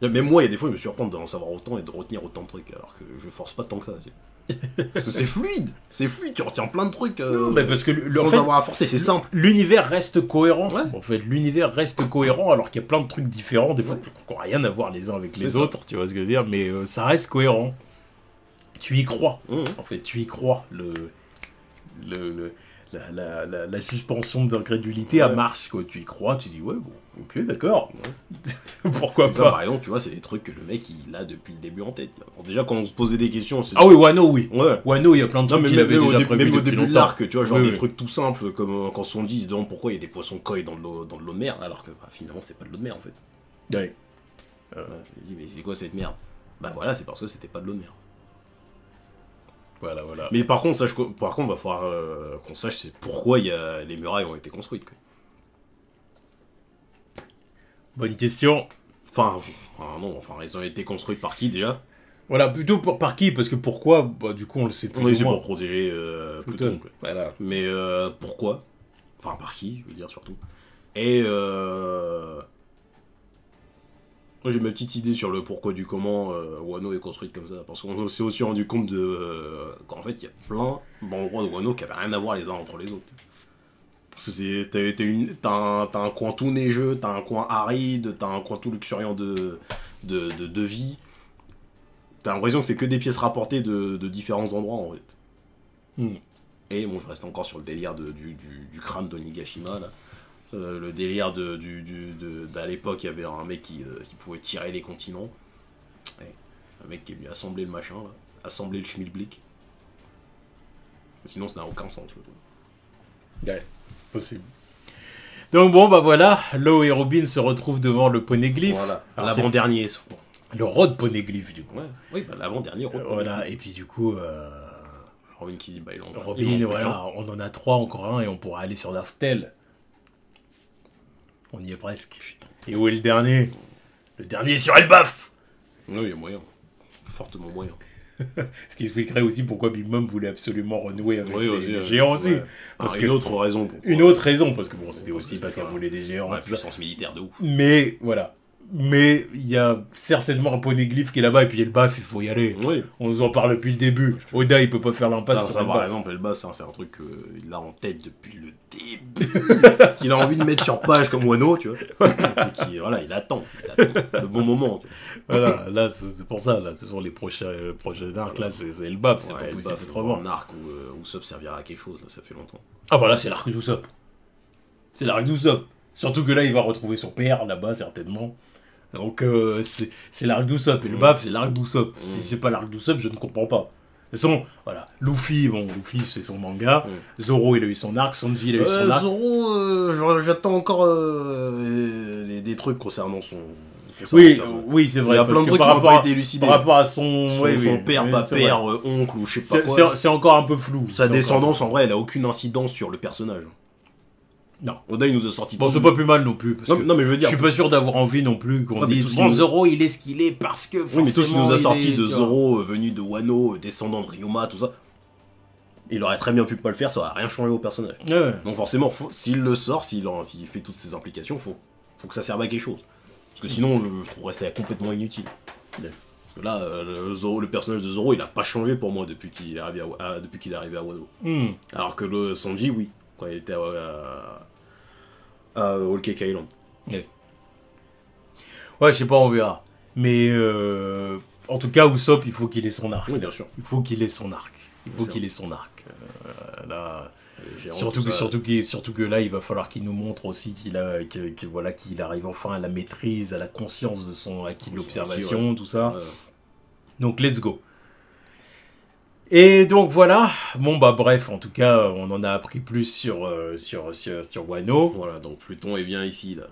Même moi, il y a des fois, je me surprends d'en savoir autant et de retenir autant de trucs, alors que je force pas tant que ça. C'est fluide, tu retiens plein de trucs non, mais parce que sans avoir à forcer, c'est simple. L'univers reste cohérent. Ouais. En fait, l'univers reste cohérent alors qu'il y a plein de trucs différents, des fois qui n'ont rien à voir les uns avec les autres, tu vois ce que je veux dire, mais ça reste cohérent. Tu y crois. En fait, tu y crois. La suspension d'incrédulité à marche, quoi. Tu y crois, tu dis ouais, bon, ok, d'accord. Pourquoi pas. Ça, par exemple, tu vois, c'est des trucs que le mec il a depuis le début en tête. Alors, déjà, quand on se posait des questions, ah oui, Wano, oui. Ouais. Wano, il y a plein de trucs qu'il avait déjà prévu même au depuis début de longtemps. l'arc, tu vois, genre des trucs tout simples, comme quand son dit, ils se demandent pourquoi il y a des poissons koi dans de l'eau de mer, alors que finalement, c'est pas de l'eau de mer en fait. Ouais. Il dit, mais c'est quoi cette merde? Bah voilà, c'est parce que c'était pas de l'eau de mer. Voilà. Mais par contre, va falloir qu'on sache c'est pourquoi les murailles ont été construites. Quoi. Bonne question. Enfin, elles ont été construites par qui déjà? Voilà, plutôt par qui? Parce que pourquoi, bah, du coup, on le sait plus. Oui, c'est pour protéger Pluton. Quoi. Voilà. Mais pourquoi? Enfin, par qui, je veux dire, surtout. Et moi, j'ai ma petite idée sur le pourquoi du comment Wano est construite comme ça. Parce qu'on s'est aussi rendu compte qu'en fait, il y a plein d'endroits de Wano qui n'avaient rien à voir les uns entre les autres. Parce que t'as un coin tout neigeux, t'as un coin aride, t'as un coin tout luxuriant de vie. T'as l'impression que c'est que des pièces rapportées de différents endroits, en fait. Et bon, je reste encore sur le délire du crâne d'Onigashima, là. Le délire d'à l'époque, il y avait un mec qui pouvait tirer les continents. Ouais. Un mec qui est venu assembler le machin, là. Assembler le schmilblick. Sinon, ça n'a aucun sens. Ouais, possible. Donc bon, bah voilà, Law et Robin se retrouvent devant le poneglyphe. Voilà, l'avant-dernier. Le road poneglyphe, du coup. Ouais. Oui, bah l'avant-dernier road. Voilà, et puis du coup... Robin qui dit, bah il en Robin, voilà, on en a 3, encore un, et on pourra aller sur leur stèle. On y est presque. Putain. Et où est le dernier? Le dernier sur Elbaf. Oui, il y a moyen. Fortement moyen. Ce qui expliquerait aussi pourquoi Big Mom voulait absolument renouer avec les géants aussi. Ouais. Parce une autre raison. Une autre raison, parce que bon, c'était aussi parce qu'elle voulait des géants. La puissance militaire de ouf. Mais voilà. Mais il y a certainement un poneglyphe qui est là-bas, et puis Elbaf, il faut y aller. Oui. On nous en parle depuis le début. Oda, il peut pas faire l'impasse sur ça, Elbaf. par exemple, Elbaf, c'est un truc qu'il a en tête depuis le début. Qu'il a envie de mettre sur page comme Wano, tu vois. Et qui, voilà, il attend le bon moment. Tu vois. Voilà, là, c'est pour ça, là, ce sont les prochains arcs, là, c'est Elbaf, c'est pas possible autrement. Un arc où Usopp servira à quelque chose, là, ça fait longtemps. Ah bah là, c'est l'arc d'Usopp. C'est l'arc d'Usopp. Surtout que là, il va retrouver son père, là-bas, certainement. Donc, c'est l'arc d'Usopp. Et le baf, c'est l'arc d'Usopp. Si c'est pas l'arc d'Usopp, je ne comprends pas. De toute façon, voilà. Luffy, c'est son manga. Zoro, il a eu son arc. Sanji, il a eu son arc. Zoro, j'attends encore des trucs concernant son... Oui, c'est vrai. Il y a plein de trucs qui n'ont pas été élucidés. Par rapport à son père, pas père, oncle ou je sais pas quoi. C'est encore un peu flou. Sa descendance, en vrai, elle a aucune incidence sur le personnage. Non. Oda, il nous a sorti... Bon, c'est pas plus mal non plus. Non, mais je veux dire... Je suis pas sûr d'avoir envie non plus qu'on dise... Bon, Zoro, il est ce qu'il est parce que forcément... Oui, mais tout ce qu'il nous a sorti de Zoro, venu de Wano, descendant de Ryoma, tout ça... Il aurait très bien pu pas le faire, ça aurait rien changé au personnage. Ouais. Donc forcément, s'il le sort, s'il fait toutes ces implications, faut que ça serve à quelque chose. Parce que sinon, je trouverais ça complètement inutile. Parce que là, le personnage de Zoro, il a pas changé pour moi depuis qu'il est arrivé à Wano. Alors que le Sanji, oui, quand il était à Whole Cake Island. Ouais, je sais pas, on verra. Mais en tout cas, Usopp, il faut qu'il ait son arc. Oui, bien sûr. Il faut qu'il ait son arc. Là, surtout que là, il va falloir qu'il nous montre aussi qu'il arrive enfin à la maîtrise, à la conscience de son acquis de l'observation, tout ça. Ouais. Donc, let's go. Et donc voilà, bon bah bref, en tout cas, on en a appris plus sur Wano. Voilà, donc Pluton est bien ici, là.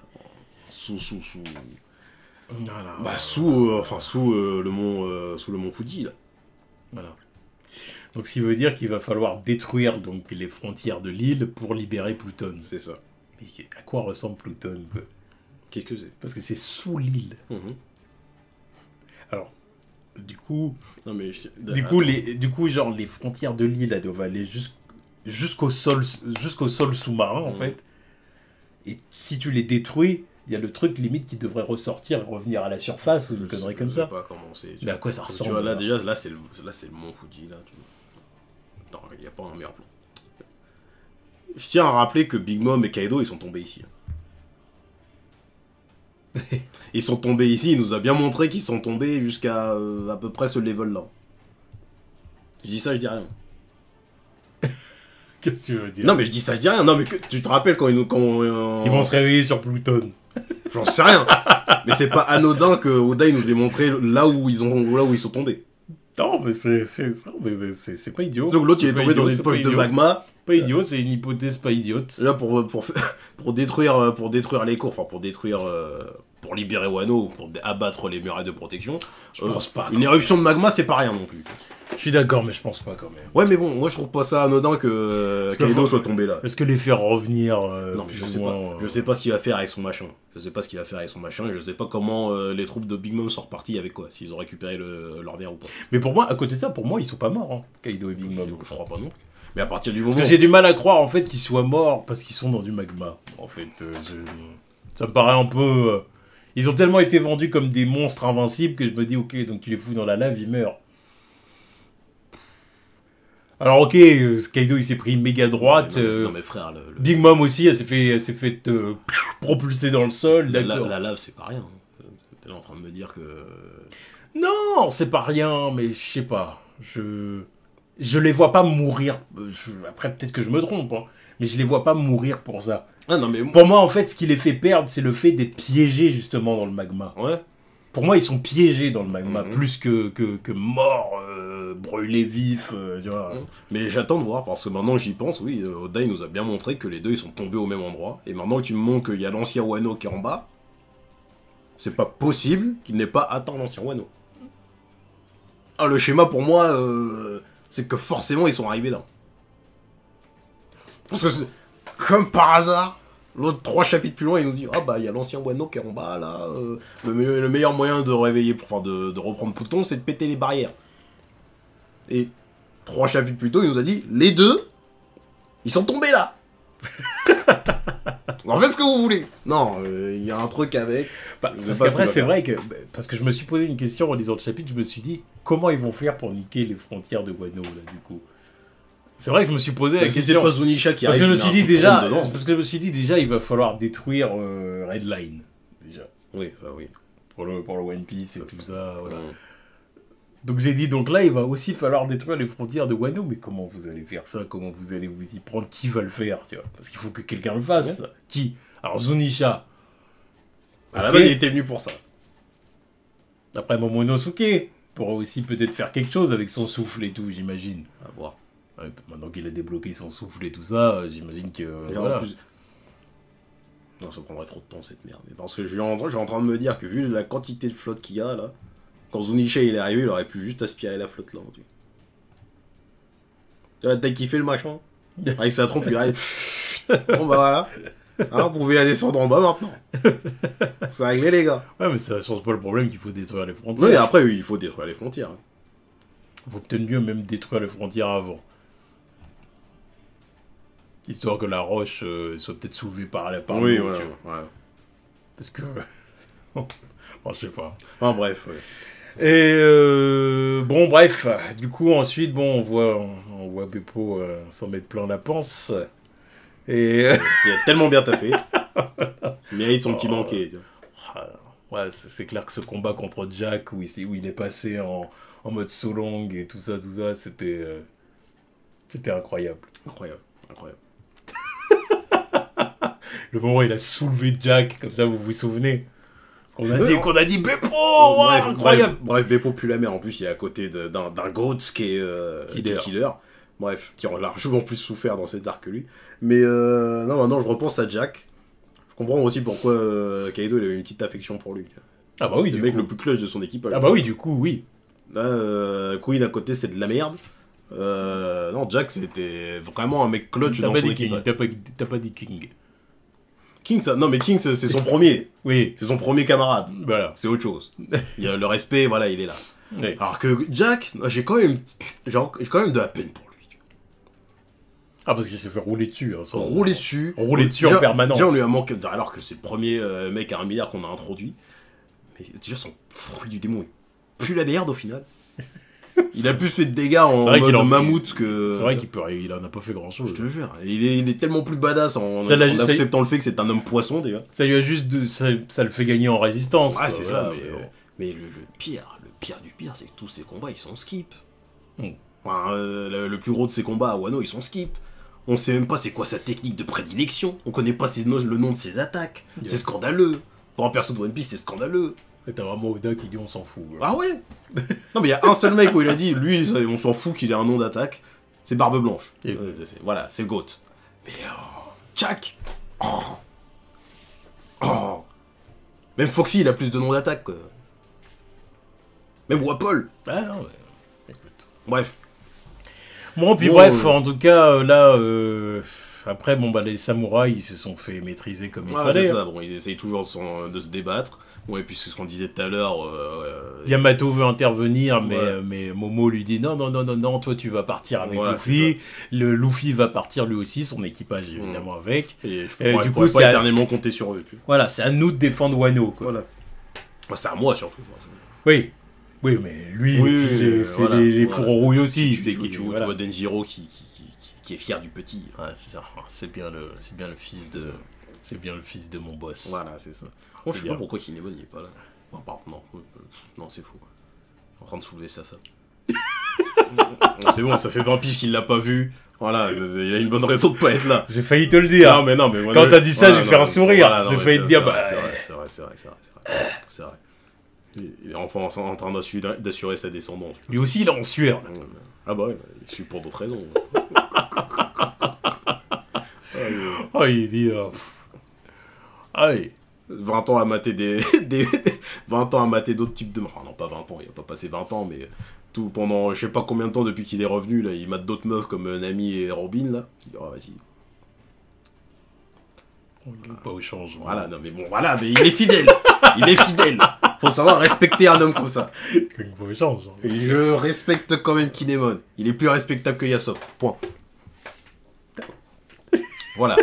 Voilà. Bah sous le mont Fuji, là. Voilà. Donc ce qui veut dire qu'il va falloir détruire donc les frontières de l'île pour libérer Pluton. C'est ça. Mais à quoi ressemble Pluton, quoi? Qu'est-ce que c'est? Parce que c'est sous l'île. Alors, du coup, genre les frontières de l'île, elles doivent aller jusqu'au sol sous-marin en fait. Et si tu les détruis, il y a le truc limite qui devrait ressortir et revenir à la surface ou une connerie comme ça. Je sais pas comment c'est. Mais à quoi ça ressemble? Tu vois, là déjà, là c'est le mont Fuji là. Non, il n'y a pas un meilleur plan. Je tiens à rappeler que Big Mom et Kaido ils sont tombés ici. Ils sont tombés ici, il nous a bien montré qu'ils sont tombés jusqu'à à peu près ce level-là. Je dis ça, je dis rien. Qu'est-ce que tu veux dire? Non mais je dis ça, je dis rien. Non mais tu te rappelles quand ils vont se réveiller sur Pluton. J'en sais rien. Mais c'est pas anodin que Oda il nous ait montré là où ils sont tombés. Non mais c'est pas idiot. Donc l'autre il est tombé dans une poche de magma. Pas idiot, c'est une hypothèse pas idiote. Là pour détruire les cours, enfin pour libérer Wano, pour abattre les murailles de protection. Je pense pas. Une éruption de magma c'est pas rien non plus. Je suis d'accord, mais je pense pas quand même. Ouais, mais bon, moi je trouve pas ça anodin que Kaido soit tombé là. Est-ce que les faire revenir non, mais je sais pas. Je sais pas ce qu'il va faire avec son machin. Et je sais pas comment les troupes de Big Mom sont reparties avec quoi, s'ils ont récupéré leur verre ou pas. Mais pour moi, à côté de ça, ils sont pas morts, hein, Kaido et Big Mom. Je crois pas non plus. Mais à partir du moment. Parce que j'ai du mal à croire en fait qu'ils soient morts parce qu'ils sont dans du magma. En fait, ça me paraît un peu. Ils ont tellement été vendus comme des monstres invincibles que je me dis, ok, donc tu les fous dans la lave, ils meurent. Alors ok, Kaido il s'est pris une méga droite. Non mais frère, Big Mom aussi, elle s'est fait propulser dans le sol. D'accord. La lave c'est pas rien. T'es là en train de me dire que. Non, c'est pas rien, mais je sais pas. Je les vois pas mourir. Après peut-être que je me trompe, hein, mais je les vois pas mourir pour ça. Ah non mais. Pour moi en fait, ce qui les fait perdre, c'est le fait d'être piégés justement dans le magma. Ouais. Pour moi, ils sont piégés dans le magma, plus que morts, brûlés vifs, tu vois. Mais j'attends de voir, parce que maintenant j'y pense, oui, Oda il nous a bien montré que les deux ils sont tombés au même endroit, et maintenant que tu me montres qu'il y a l'ancien Wano qui est en bas, c'est pas possible qu'il n'ait pas atteint l'ancien Wano. Ah, le schéma pour moi, c'est que forcément ils sont arrivés là. Parce que comme par hasard, L'autre, 3 chapitres plus loin, il nous dit ah bah il y a l'ancien Wano qui est en bas là. Le meilleur moyen de réveiller, enfin de reprendre Pluton, c'est de péter les barrières. Et 3 chapitres plus tôt, il nous a dit les deux, ils sont tombés là. En faites ce que vous voulez. Non, il y a un truc avec. Bah, parce qu'après, c'est vrai que. Parce que je me suis posé une question en lisant le chapitre, je me suis dit comment ils vont faire pour niquer les frontières de Wano là, du coup. C'est vrai que je me suis posé la question. Si c'est pas Zunisha qui parce arrive, que je me suis dit déjà, parce que je me suis dit déjà, il va falloir détruire Redline déjà. Oui, ça oui. Pour le One Piece et tout ça, voilà. Donc j'ai dit, donc là, il va aussi falloir détruire les frontières de Wano, mais comment vous allez faire ça? Comment vous allez vous y prendre? Qui va le faire, tu vois? Parce qu'il faut que quelqu'un le fasse. Ouais. Qui? Alors Zunisha. À la base, il était venu pour ça. Après Momonosuke pourra aussi peut-être faire quelque chose avec son souffle et tout, j'imagine. À voir. Ouais, maintenant qu'il a débloqué son souffle et tout ça, j'imagine que... voilà. En plus... Non, ça prendrait trop de temps, cette merde. Mais parce que je suis en train de me dire que vu la quantité de flotte qu'il y a, là, quand Zunisha il est arrivé, il aurait pu juste aspirer la flotte, là. Tu vois, t'as kiffé le machin? Avec sa trompe, il arrive... Bon, bah voilà. Hein, vous pouvez la descendre en bas, maintenant. C'est réglé, les gars. Ouais, mais ça change pas le problème qu'il faut détruire les frontières. Oui, après, il faut détruire les frontières. Faut peut-être mieux même détruire les frontières avant. Histoire que la roche soit peut-être soulevée par l'eau. Oui, ouais. Parce que... bon, je sais pas. Ah, bref, ouais. Et bon, bref. Du coup, ensuite, bon, on voit Beppo s'en mettre plein la panse. Et... il a tellement bien taffé. Il mérite son petit banquet. Ouais, c'est clair que ce combat contre Jack, où il est passé en mode Solong et tout ça, c'était incroyable. Incroyable. Le moment où il a soulevé Jack, comme ça, vous vous souvenez? Qu'on a dit Beppo, incroyable. Bref, Beppo pue la mère. En plus, il est à côté d'un Goats qui est killer. Bref, qui a largement plus souffert dans cet arc que lui. Mais non, maintenant je repense à Jack. Je comprends aussi pourquoi Kaido il avait une petite affection pour lui. Ah bah oui, c'est le mec le plus clutch de son équipe. Ah bah oui, du coup, oui. Là, Queen à côté, c'est de la merde. Non, Jack, c'était vraiment un mec clutch dans son équipe. T'as pas dit King. King, ça... Non, mais King, c'est son premier. Oui. C'est son premier camarade. Voilà. C'est autre chose. Il y a le respect, voilà, il est là. Oui. Alors que Jack, j'ai quand même de la peine pour lui. Ah, parce qu'il s'est fait rouler dessus. Hein, rouler dessus. Rouler dessus en permanence. Déjà, on lui a manqué, alors que c'est le premier mec à 1 milliard qu'on a introduit. Mais déjà, son fruit du démon, il pue la merde au final. Il a plus fait de dégâts en mode mammouth que... C'est vrai qu'il en a pas fait grand chose. Je te jure. Il est tellement plus badass en acceptant le fait que c'est un homme poisson, déjà. Ça lui a juste ça le fait gagner en résistance. Ouais, c'est ça. Mais le pire du pire, c'est que tous ces combats, ils sont skip. Enfin, le plus gros de ces combats à Wano, ils sont skip. On sait même pas c'est quoi sa technique de prédilection. On connaît pas le nom de ses attaques. C'est scandaleux. Pour un perso de One Piece, c'est scandaleux. Et t'as vraiment Oda qui dit on s'en fout. Ah ouais. Non mais il y a un seul mec où il a dit, lui, on s'en fout qu'il ait un nom d'attaque. C'est Barbe Blanche. Voilà, c'est le GOAT. Mais Jack. Même Foxy, il a plus de noms d'attaque. Même Wapol. Ah non, ouais. Écoute. Bref. Bon, puis bref, en tout cas, là... Après, bon, bah, les samouraïs, ils se sont fait maîtriser comme il fallait. C'est ça, bon, ils essayent toujours de se débattre. Ouais, puis c'est ce qu'on disait tout à l'heure. Yamato veut intervenir, mais Momo lui dit non, toi tu vas partir avec Luffy. Le Luffy va partir lui aussi, son équipage évidemment avec. Et du coup, c'est éternellement compter sur eux. Voilà, c'est à nous de défendre Wano. Quoi. Voilà. C'est à moi surtout. Oui, mais lui, c'est les fourreaux rouillés aussi. Tu vois Denjiro qui est fier du petit. Ouais, c'est bien le fils de mon boss. Voilà, c'est ça. Je sais pas pourquoi Kinemon il est pas là. Non, c'est faux. En train de soulever sa femme. C'est bon, ça fait 20 piges qu'il l'a pas vu. Voilà, il a une bonne raison de pas être là. J'ai failli te le dire. Non, mais quand t'as dit ça, j'ai fait un sourire. J'ai failli te dire, c'est vrai. Il est enfin en train d'assurer sa descendance. Lui aussi, il est en sueur. Ah bah ouais, il suit pour d'autres raisons. Oh, il dit... Aïe. 20 ans à mater 20 ans à mater d'autres types de... Enfin, non, pas 20 ans, il a pas passé 20 ans, mais... Tout pendant je sais pas combien de temps depuis qu'il est revenu, là, il mate d'autres meufs comme Nami et Robin, là. Il dit, oh, vas-y. On gagne pas au change. Voilà, non mais bon, voilà, mais il est fidèle. Il est fidèle. Faut savoir respecter un homme comme ça. On gagne pas au change. Et je respecte quand même Kinemon. Il est plus respectable que Yasop. Point. Voilà.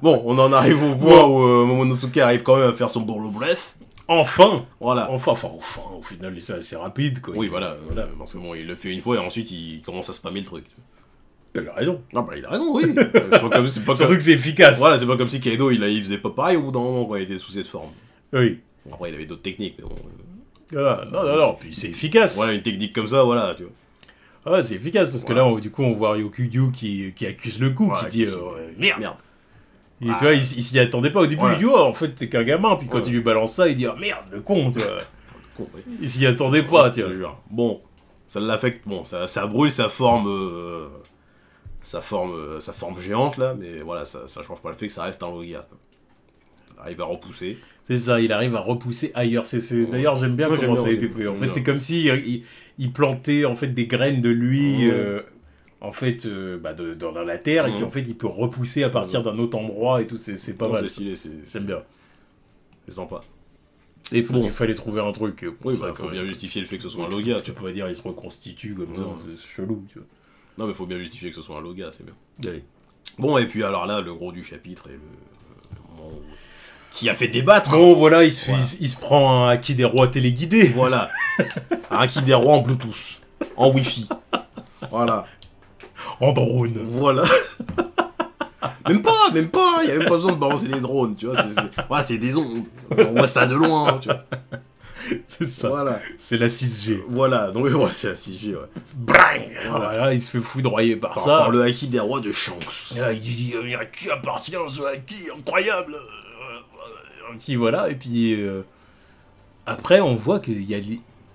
Bon, on en arrive au point où Momonosuke arrive quand même à faire son Borlo Bless. Enfin. Voilà. Enfin, au final, c'est assez rapide, quoi. Oui, voilà, parce que bon, il le fait une fois et ensuite il commence à spammer le truc. Il a raison. Ah bah il a raison, oui. C'est pas Surtout comme... que c'est efficace. Voilà, c'est pas comme si Kaido il faisait pas pareil au bout d'un moment quand il était sous cette forme. Oui. Bon, après il avait d'autres techniques. Mais bon, Voilà. Non, puis c'est efficace. voilà, une technique comme ça, voilà, tu vois. Ah, c'est efficace, parce que là, du coup, on voit Ryokugyu qui accuse le coup, Voilà, qui dit merde. Merde. Et tu vois, il s'y attendait pas au début, Voilà. il dit oh, en fait, t'es qu'un gamin, puis quand Voilà. il lui balance ça, il dit oh, merde, le con, tu vois. Con, ouais. Il s'y attendait pas, tu Je te vois. jure. Bon, ça l'affecte, bon, ça brûle sa forme géante là, mais voilà, ça change pas le fait que ça reste un Logia. Il arrive à repousser. C'est ça, il arrive à repousser ailleurs. D'ailleurs, j'aime bien Moi, comment j'aime ça a bien été aussi. fait. En J'aime fait, bien. c'est comme si il plantait en fait des graines de lui en fait dans la terre et Mhm. qu'en fait il peut repousser à partir d'un autre endroit et tout. C'est pas Non, mal. c'est stylé, J'aime bien. c'est sympa. Et Bon. il fallait trouver un truc. Pour Oui, ça, bah, faut bien justifier le fait que ce soit un Logia, tu Tu vois. peux pas dire il se reconstitue comme Non. ça, c'est chelou, tu vois. Non, mais faut bien justifier que ce soit un Logia, c'est bien. Allez. Bon, et puis alors là, le gros du chapitre et le moment où... qui a fait débattre. Bon, voilà, il se Voilà. prend un acquis des rois téléguidés. Voilà. Un qui des rois en Bluetooth, en Wi-Fi. Voilà. En drone. Voilà. Même pas, il y a même pas besoin de balancer les drones, tu vois, voilà, c'est des ondes. On voit ça de loin, tu vois. C'est ça. Voilà. C'est la 6G. Voilà, donc voilà, c'est la 6G, ouais. Brang. Voilà. Voilà, il se fait foudroyer par ça. Par le haki des rois de Shanks. Et là, il dit à qui appartient ce haki incroyable qui voilà, et puis après, on voit qu'il y a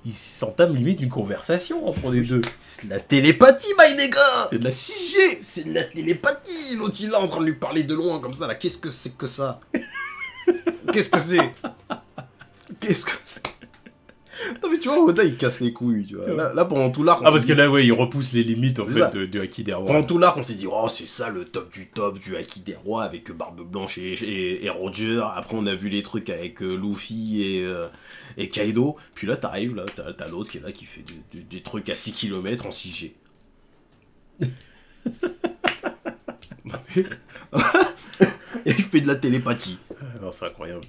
il s'entame limite une conversation entre les deux. C'est de la télépathie, my nigga. C'est de la 6G. C'est de la télépathie. L'autre, il est là en train de lui parler de loin, comme ça, là. Qu'est-ce que c'est que ça? Qu'est-ce que c'est? Qu'est-ce que c'est? Non, mais tu vois, Oda, il casse les couilles, tu vois. Là pendant tout l'arc... Ah, parce que là, ouais, il repousse les limites, en C'est fait, ça. de haki des rois. Pendant tout l'arc, on s'est dit, oh, c'est ça le top du haki des rois avec Barbe Blanche et Roger. Après, on a vu les trucs avec Luffy et Kaido. Puis là, t'arrives, là, t'as l'autre qui est là, qui fait des trucs à 6 km en 6G. Et il fait de la télépathie. Non, c'est incroyable.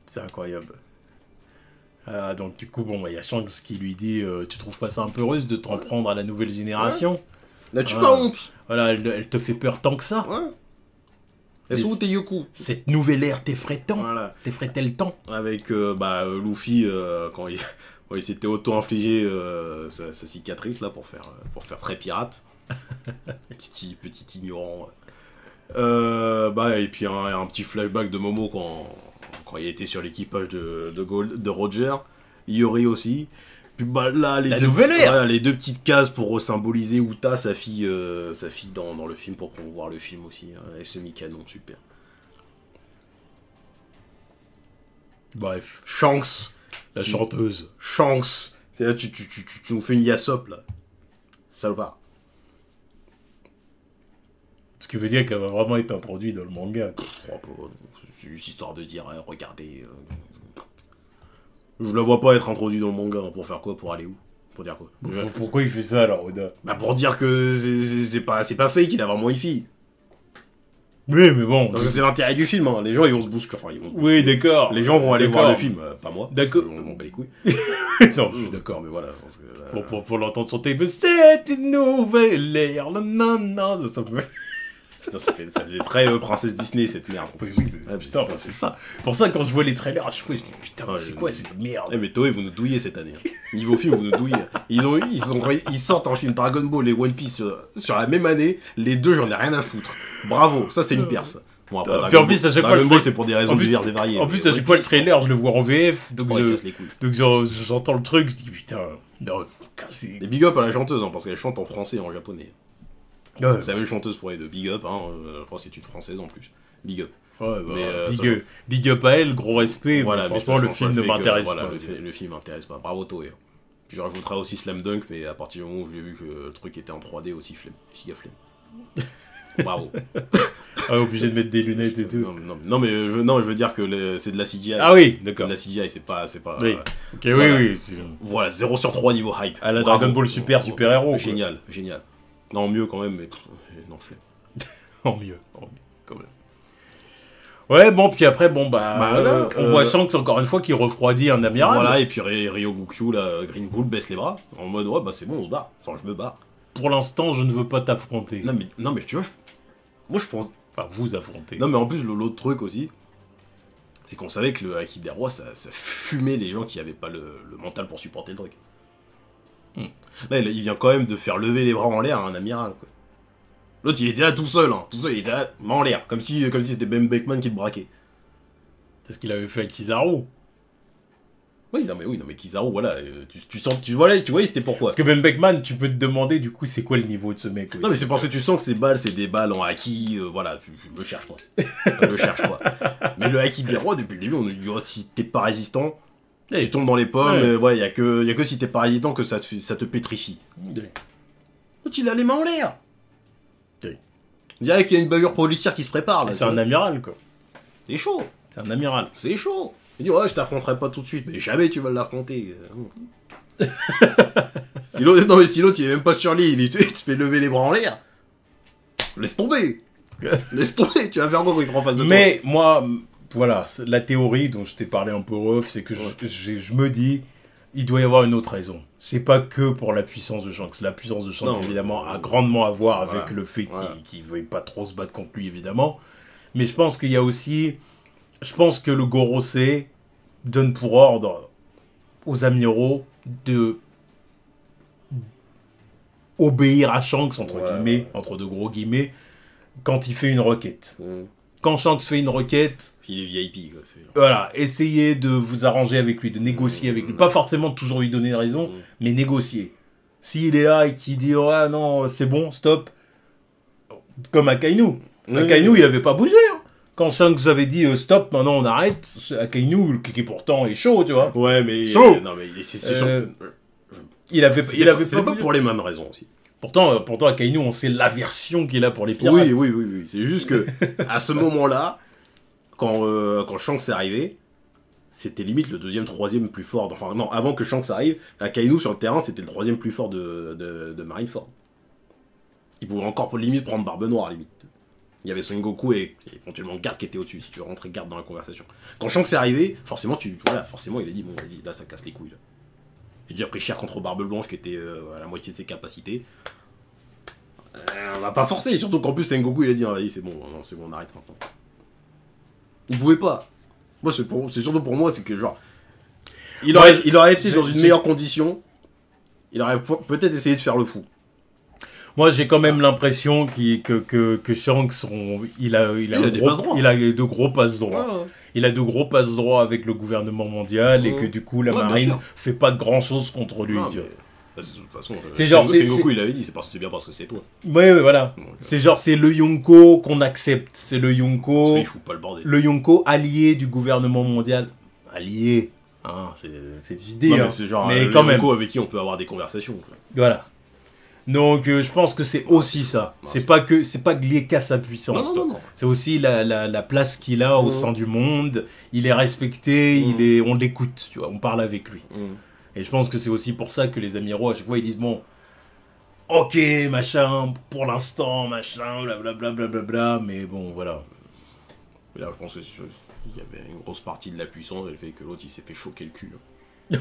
C'est incroyable. Donc, du coup, bon, il y a Shanks qui lui dit tu trouves pas ça un peu russe de t'en prendre à la nouvelle génération? N'as-tu Ah. pas honte? Voilà, elle te fait peur tant que ça? Ouais. Elles sont où tes Yoku? Cette nouvelle ère t'effraie tant? Voilà. T'effraie-t-elle tant? Avec Luffy, quand il s'était auto-infligé sa cicatrice là pour faire très pirate. petit ignorant. Et puis un petit flashback de Momo quand il était sur l'équipage de Roger. Yori aussi. Puis là, nouvelle ère. voilà, les deux petites cases pour symboliser Uta, sa fille dans le film, pour promouvoir le film aussi. Hein, et semi-canon, super. Bref, Shanks. la chanteuse. Shanks. C'est là, tu nous fais une Yasop, là. Salopard. Ce qui veut dire qu'elle va vraiment être introduite dans le manga. Quoi. Je crois pas. C'est juste histoire de dire, regardez. Je la vois pas être introduit dans le manga. Hein. Pour faire quoi? Pour aller où? Pour dire quoi? Pourquoi il fait ça alors, Oda? Bah pour dire que c'est pas fake, il a vraiment une fille. Oui, mais bon. Parce que c'est l'intérêt du film, hein. Les gens ils vont se bousculer. Enfin, Oui, d'accord. Les gens vont aller voir le film, pas moi. D'accord. On m'en bat les couilles. Non, je suis d'accord. Mais voilà. Parce que, Pour l'entendre chanter, mais c'est une nouvelle ère, non, ça me... Putain, ça faisait très princesse Disney cette merde. Oui, Ah, putain, enfin, c'est ça. Pour ça, quand je vois les trailers à chaque fois, je dis putain, Ouais, c'est quoi cette merde? Eh mais Toei, vous nous douillez cette année. Hein. Niveau film, vous nous douillez. Ils sortent un film Dragon Ball et One Piece sur la même année. Les deux, j'en ai rien à foutre. Bravo, ça c'est une perce. Bon, après, Puis en plus, à chaque fois, Dragon Ball, c'est pour des raisons en plus- diverses et variées. En plus, mais à chaque fois, le trailer, je le vois en VF, donc, Ouais, il casse les couilles. donc j'entends le truc, je dis putain, non, faut casser. Et big up à la chanteuse, hein, parce qu'elle chante en français et en japonais. Ouais, C'est la même chanteuse pour les deux. Big up, hein, je crois que c'est une française en plus. Big up. ouais, bah, Mais, big up à elle, gros respect, Voilà, mais mais franchement, ça le change film pas ne fait que, m'intéresse voilà, pas. le film m'intéresse pas. Bravo Toei. Hein. Puis je rajouterai aussi Slam Dunk, mais à partir du moment où j'ai vu que le truc était en 3D aussi, giga flemme. Bravo. Ah, obligé de mettre des lunettes et tout. Non, je veux dire que c'est de la CGI. Ah oui, C'est d'accord. de la CGI, c'est pas... Oui. Ok, voilà. oui. Voilà, 0 sur 3 niveau hype. À la Bravo. Dragon Ball super-héros. Génial. Non, mieux quand même, mais... Non, flemme. En mieux, quand même. Ouais, bon, puis après, bon, voilà, on voit Shanks encore une fois qui refroidit un amiral. Voilà, et puis Ryogoku, là, Green Bull, baisse les bras, en mode, ouais, bah c'est bon, on se barre. Enfin, je me barre. Pour l'instant, je ne veux pas t'affronter. Non, mais tu vois, moi je pense... Enfin, vous affronter. Non, mais en plus, l'autre truc aussi, c'est qu'on savait que le Haki des rois, ça fumait les gens qui avaient pas le mental pour supporter le truc. Là, il vient quand même de faire lever les bras en l'air à un amiral, quoi. L'autre, il était là tout seul, il était là, main en l'air, comme si c'était Ben Beckman qui le braquait. C'est ce qu'il avait fait avec Kizaru. Oui, non, mais Kizaru, voilà, tu vois, c'était pourquoi. Parce que Ben Beckman, tu peux te demander, du coup, c'est quoi le niveau de ce mec. Non, mais c'est parce que tu sens que ces balles, c'est des balles en haki, voilà, je le cherche pas. Je le cherche pas. Mais le haki des rois, depuis le début, on nous dit, oh, si t'es pas résistant, tu tombes dans les pommes, ouais, y a que si t'es pas résistant que ça te pétrifie. L'autre, il a les mains en l'air. On dirait qu'il y a une bavure policière qui se prépare, là. C'est un amiral, quoi. C'est chaud. C'est un amiral. C'est chaud. Il dit, ouais, je t'affronterai pas tout de suite, mais jamais tu vas l'affronter. Si l'autre, il est même pas sur l'île, il te fait lever les bras en l'air. Laisse tomber. Laisse tomber, tu vas faire quoi quand il sera en face de toi. Mais moi, voilà, la théorie dont je t'ai parlé un peu off, c'est que je me dis, il doit y avoir une autre raison. C'est pas que pour la puissance de Shanks. La puissance de Shanks, évidemment, a grandement à voir avec le fait qu'il veuille pas trop se battre contre lui, évidemment. Mais je pense qu'il y a aussi... Je pense que le Gorosei donne pour ordre aux amiraux de obéir à Shanks, entre guillemets, entre de gros guillemets, quand il fait une requête. Quand Shanks fait une requête... Il est VIP, quoi. Voilà, essayez de vous arranger avec lui, de négocier avec lui. Pas forcément toujours lui donner raison, mais négocier. S'il est là et qu'il dit « Ah non, c'est bon, stop », comme Akainu. Akainu, il avait pas bougé, hein. Quand Shanks avait dit stop, maintenant on arrête, Akainu, qui pourtant est chaud, tu vois. Ouais, mais... Chaud. Non, mais c'est sûr... Il avait pas pour les mêmes raisons, aussi. Pourtant, Akainu, on sait l'aversion qu'il a pour les pirates. Oui. C'est juste que, à ce moment-là, quand Shanks est arrivé, c'était limite le deuxième, troisième plus fort. Enfin, non, avant que Shanks arrive, Akainu sur le terrain, c'était le troisième plus fort de Marineford. Il pouvait encore limite prendre Barbe Noire, limite. Il y avait Son Goku et éventuellement Garde qui était au-dessus, si tu veux rentrer Garde dans la conversation. Quand Shanks est arrivé, forcément, forcément il a dit, bon, vas-y, là, ça casse les couilles, là. J'ai déjà pris cher contre Barbe Blanche, qui était à la moitié de ses capacités. On va pas forcer, surtout qu'en plus, Sengoku, il a dit, ah, vas-y, c'est bon, on arrête maintenant. Il pouvait pas. Moi, c'est surtout pour moi, c'est que, genre, il aurait été dans une meilleure condition, il aurait peut-être essayé de faire le fou. Moi, j'ai quand même l'impression que Shanks, il a de gros passe-droits. Ouais. Il a de gros passe-droits avec le gouvernement mondial et que du coup, la marine fait pas grand-chose contre lui. De toute façon, Goku, il avait dit, c'est bien parce que c'est toi. Ouais, voilà. Donc, c'est le Yonko qu'on accepte. C'est le Yonko. Parce qu'il fout pas le bordel. Le Yonko allié du gouvernement mondial. Allié. Hein, c'est vidé. Non, mais c'est genre mais le quand Yonko même. avec qui on peut avoir des conversations. Quoi. Voilà. Donc je pense que c'est aussi ça. C'est pas lié qu'à sa puissance. Non. C'est aussi la place qu'il a au sein du monde. Il est respecté, on l'écoute, tu vois, on parle avec lui. Et je pense que c'est aussi pour ça que les amiraux à chaque fois ils disent bon, ok machin, pour l'instant machin, blablabla, mais bon voilà. Mais là je pense qu'il y avait une grosse partie de la puissance, le fait que l'autre il s'est fait choquer le cul.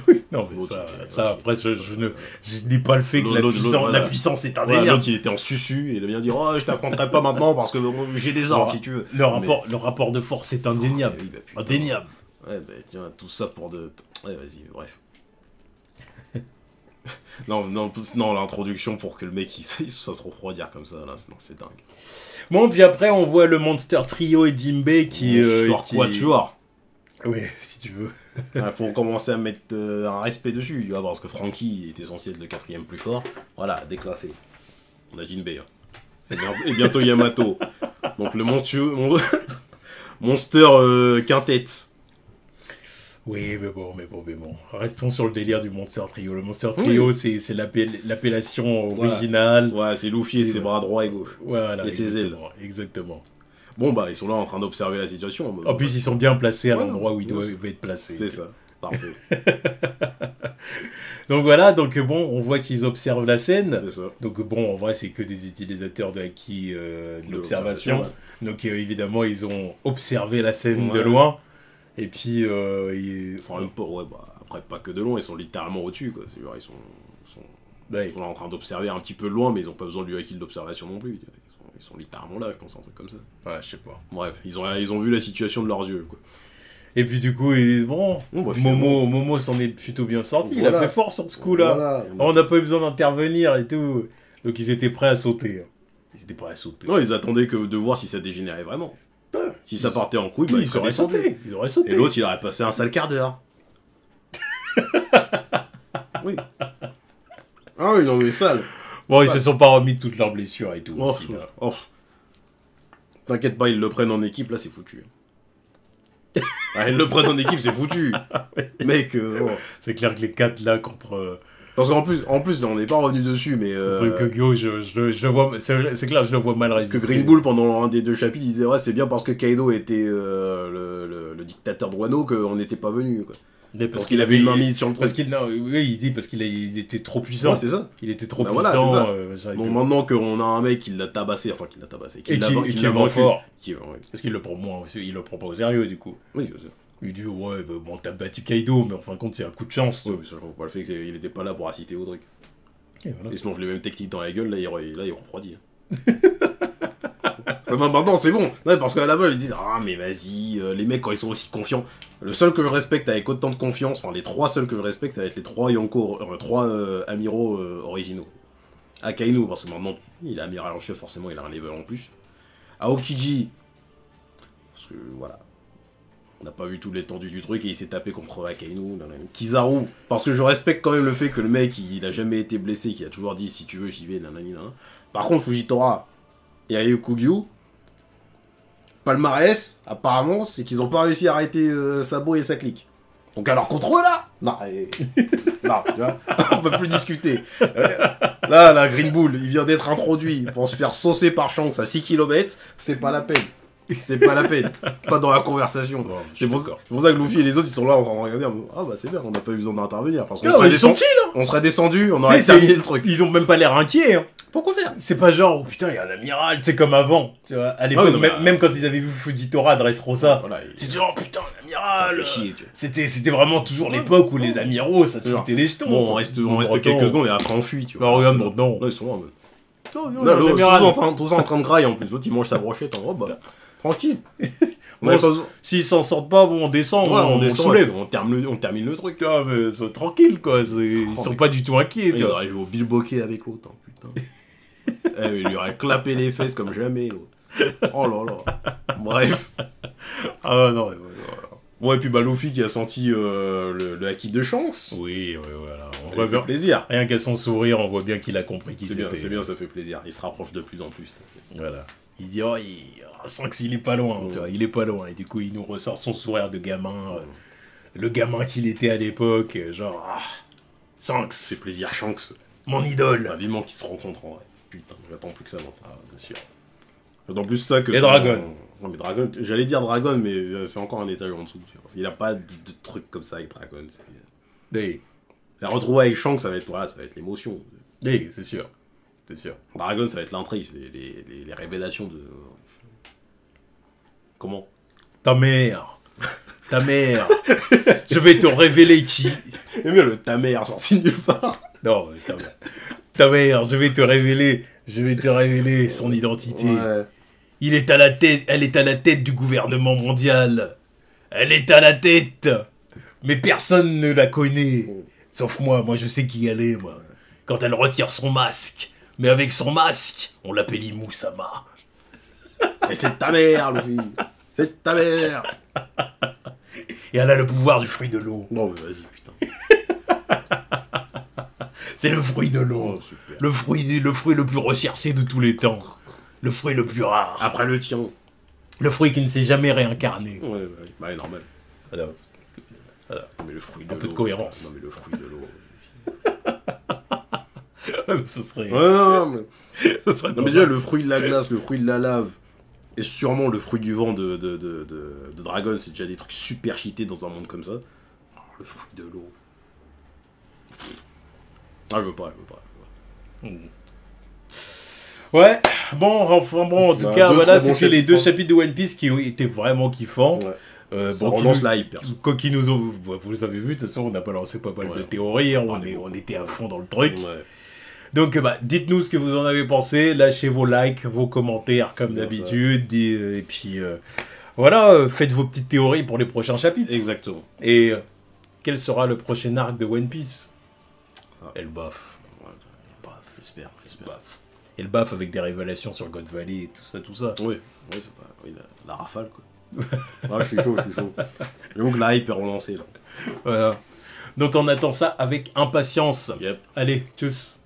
Oui, non, mais ça après, je ne dis pas le fait que la puissance est indéniable. L'autre, il était en susu, et il a bien dit « Oh, je t'affronterai pas maintenant parce que j'ai des ordres, si tu veux. » Le rapport de force est indéniable. Indéniable. Ouais, bah tiens, tout ça pour de... Ouais, vas-y, bref. non, l'introduction pour que le mec, il soit trop refroidir comme ça, là, c'est dingue. Bon, puis après, on voit le Monster Trio et Jinbei qui... Quatuor. Oui, si tu veux. Il faut commencer à mettre un respect dessus, tu vois, parce que Franky était censé être le 4ème plus fort. Voilà, déclassé. On a Jinbei. Hein. Et bientôt Yamato. Donc le Monster Quintet. Oui, mais bon. Restons sur le délire du Monster Trio. Le Monster Trio, c'est l'appellation originale. Ouais, c'est Luffy et ses bras droit et gauche. Voilà, et ses ailes. Exactement. Bon, bah, ils sont là en train d'observer la situation. En mode, En plus, ils sont bien placés à Ouais, l'endroit où ils ouais, doivent être placés. c'est ça. Parfait. Donc voilà, donc bon, on voit qu'ils observent la scène. C'est ça. Donc bon, en vrai, c'est que des utilisateurs de acquis de l'observation. Ouais. Donc évidemment, ils ont observé la scène de Ouais. loin. Et puis, Enfin, même pas, ouais, bah, après, pas que de loin, ils sont littéralement au-dessus, quoi. C'est genre, ouais. ils sont là en train d'observer un petit peu de loin, mais ils ont pas besoin du acquis de l'observation non plus. Ils sont littéralement là, je pense, un truc comme ça. Ouais, je sais pas. Bref, ils ont vu la situation de leurs yeux, quoi. Et puis du coup, ils disent, bon, Bon, bah, Momo s'en est plutôt bien sorti. Voilà. Il a fait fort sur ce coup-là. Voilà. On n'a pas eu besoin d'intervenir et tout. Donc ils étaient prêts à sauter. Ils étaient prêts à sauter. Non, ils attendaient que de voir si ça dégénérait vraiment. Si ça partait en couille, bah, Ils auraient sauté. Ils auraient sauté. Et l'autre, il aurait passé un sale quart d'heure. Oui. Ah oui, non mais sale. Bon, ils se sont pas remis de toutes leurs blessures et tout. Oh, aussi, là. oh. T'inquiète pas, ils le prennent en équipe, là c'est foutu. Ah, ils le prennent en équipe, c'est foutu. Mec, oh. C'est clair que les 4 là contre Parce qu'en plus, on n'est pas revenu dessus, mais... Kogyo, je le vois, c'est clair, je le vois mal Parce résister. que Green Bull, pendant un des 2 chapitres, il disait ouais, c'est bien parce que Kaido était le dictateur de Wano qu'on n'était pas venu, quoi. Mais Parce qu'il avait une main mise sur le truc. Parce qu'il, non, oui, il dit parce il était trop puissant. Ouais, c'est ça. Il était trop Bah voilà, puissant. c'est ça. Bon, maintenant qu'on a un mec qui l'a tabassé, qui est moins fort. Ouais. Parce qu'il le prend moins, il le prend pas au sérieux du coup. Oui, c'est ça. Il dit ouais, bah, bon, t'as battu Kaido, mais en fin de compte, c'est un coup de chance. Ouais, mais ça change pas le fait qu'il était pas là pour assister au truc. Et voilà. Il se mange les mêmes techniques dans la gueule, là il refroidit. Ça va maintenant, c'est bon. Ouais, parce qu'à la base, ils disent ah, mais vas-y, les mecs, quand ils sont aussi confiants. Le seul que je respecte avec autant de confiance, enfin, les 3 seuls que je respecte, ça va être les 3 Yonko, 3 amiraux originaux. Akainu, parce que maintenant, il est amiral en chef, forcément, il a un level en plus. Aokiji, parce que voilà. On n'a pas vu toute l'étendue du truc et il s'est tapé contre Akainu. Kizaru, parce que je respecte quand même le fait que le mec, il a jamais été blessé, qu'il a toujours dit si tu veux, j'y vais, nanani. Par contre, Fujitora et Ayukugyu, palmarès, apparemment, c'est qu'ils ont pas réussi à arrêter Sabo et sa clique. Donc alors contre eux là non, non, tu vois, on peut plus discuter. Là, Green Bull, il vient d'être introduit pour se faire saucer par Shanks à 6 km, c'est pas la peine. C'est pas la peine. Pas dans la conversation. Bon, c'est pour ça que Luffy et les autres, ils sont là en train de regarder. Ah bah c'est bien, on n'a pas eu besoin d'intervenir. Parce qu'on Non, serait ils sont descendu, chill, hein. On serait descendu, on aurait terminé le truc. Ils ont même pas l'air inquiets. Hein. Pourquoi faire? C'est pas genre, oh putain, il y a un amiral, tu sais, comme avant. Tu vois, à l'époque, Ah oui, même quand ils avaient vu Fujitora, Dressrosa, Voilà, c'était genre, oh putain, un amiral. Ça fait chier, tu vois. C'était vraiment toujours l'époque où les amiraux, ça se foutait les jetons. Bon, on reste quelques secondes et après on fuit, tu vois. Bah, regarde maintenant. Là, ils sont là en mode. Non, Là, l'autre, tous en train de grailler en plus. L'autre, il mange sa brochette en gros, bah, tranquille. Bon, s'ils s'en sortent pas, bon, on descend, voilà, on descend, soulève. on termine le truc. Ah, mais c'est tranquille, quoi. Ils sont pas du tout inquiets, tu Ils vois. arrivent au bilboquet avec l'autre, hein, putain. Il lui aurait clapé les fesses comme jamais, l'autre. Oh là là. Bref. Ah non, ouais. Bon, et puis bah, Luffy qui a senti le acquis de chance. Oui, voilà. Ça lui fait plaisir. Rien qu'à son sourire, on voit bien qu'il a compris qui c'était. C'est bien, ça fait plaisir. Il se rapproche de plus en plus. Voilà. Il dit, oh, on sent qu'il est pas loin, tu vois, il est pas loin. Et du coup, il nous ressort son sourire de gamin, le gamin qu'il était à l'époque, genre, ah, Shanks. C'est plaisir, Shanks. Mon idole. Enfin, vivement qu'ils se rencontrent en vrai. Putain, j'attends plus que ça maintenant. Ah, c'est sûr. J'attends plus ça que... Et Dragon. Non, mais Dragon, j'allais dire Dragon, mais c'est encore un étage en dessous. Tu vois. Il a pas de truc comme ça avec Dragon. Oui, La retrouvaille avec Shanks, ça va être l'émotion. oui, c'est sûr. C'est sûr. Dragon, ça va être l'intrigue, c'est les révélations de... Comment? Ta mère. Ta mère. Je vais te révéler qui. J'aime bien le ta mère sorti de nulle part. Non, ta mère. Ta mère, je vais te révéler son identité. Ouais. Elle est à la tête du gouvernement mondial. Elle est à la tête. Mais personne ne la connaît. Sauf moi je sais qui elle est, moi. Quand elle retire son masque. Mais avec son masque, on l'appelle Imu-sama. Et c'est ta mère, Luffy. C'est ta mère. Et elle a le pouvoir du fruit de l'eau. Non, mais vas-y, putain. C'est le fruit de l'eau. Oh, super. Le fruit le plus recherché de tous les temps. Le fruit le plus rare. Après le tien. Le fruit qui ne s'est jamais réincarné. Ouais, bah, normal. Voilà. Non, mais le fruit de Un l'eau. peu de cohérence. Non, mais le fruit de l'eau. Ce serait... Ouais, non, mais... ce serait Non, mais déjà, le fruit de la glace, le fruit de la lave. est sûrement le fruit du vent de Dragon. C'est déjà des trucs super cheatés dans un monde comme ça. Oh, le fruit de l'eau. Ah, je veux pas. Ouais, bon, enfin bon, en tout Bah, cas, deux voilà, très bons c'était les deux chapitres, hein. chapitres de One Piece qui ont été vraiment kiffants. Ouais. Ça Bon, relance la hype, perso. quoi qu'ils nous ont, vous les avez vu, de toute façon, on a balancé pas mal de théories, hein, on était à fond dans le truc. Ouais. Donc, bah, dites-nous ce que vous en avez pensé, lâchez vos likes, vos commentaires, comme C'est bien d'habitude, et puis, voilà, faites vos petites théories pour les prochains chapitres. Exactement. Et quel sera le prochain arc de One Piece? Elle baffe. Ouais, j'espère. Baffe. Elle baffe avec des révélations sur God Valley et tout ça. Oui, c'est pas... Oui, la rafale, quoi. Je suis chaud. J'avoue que la hype est relancée, là. Voilà. Donc on attend ça avec impatience. Yep. Allez, tchuss.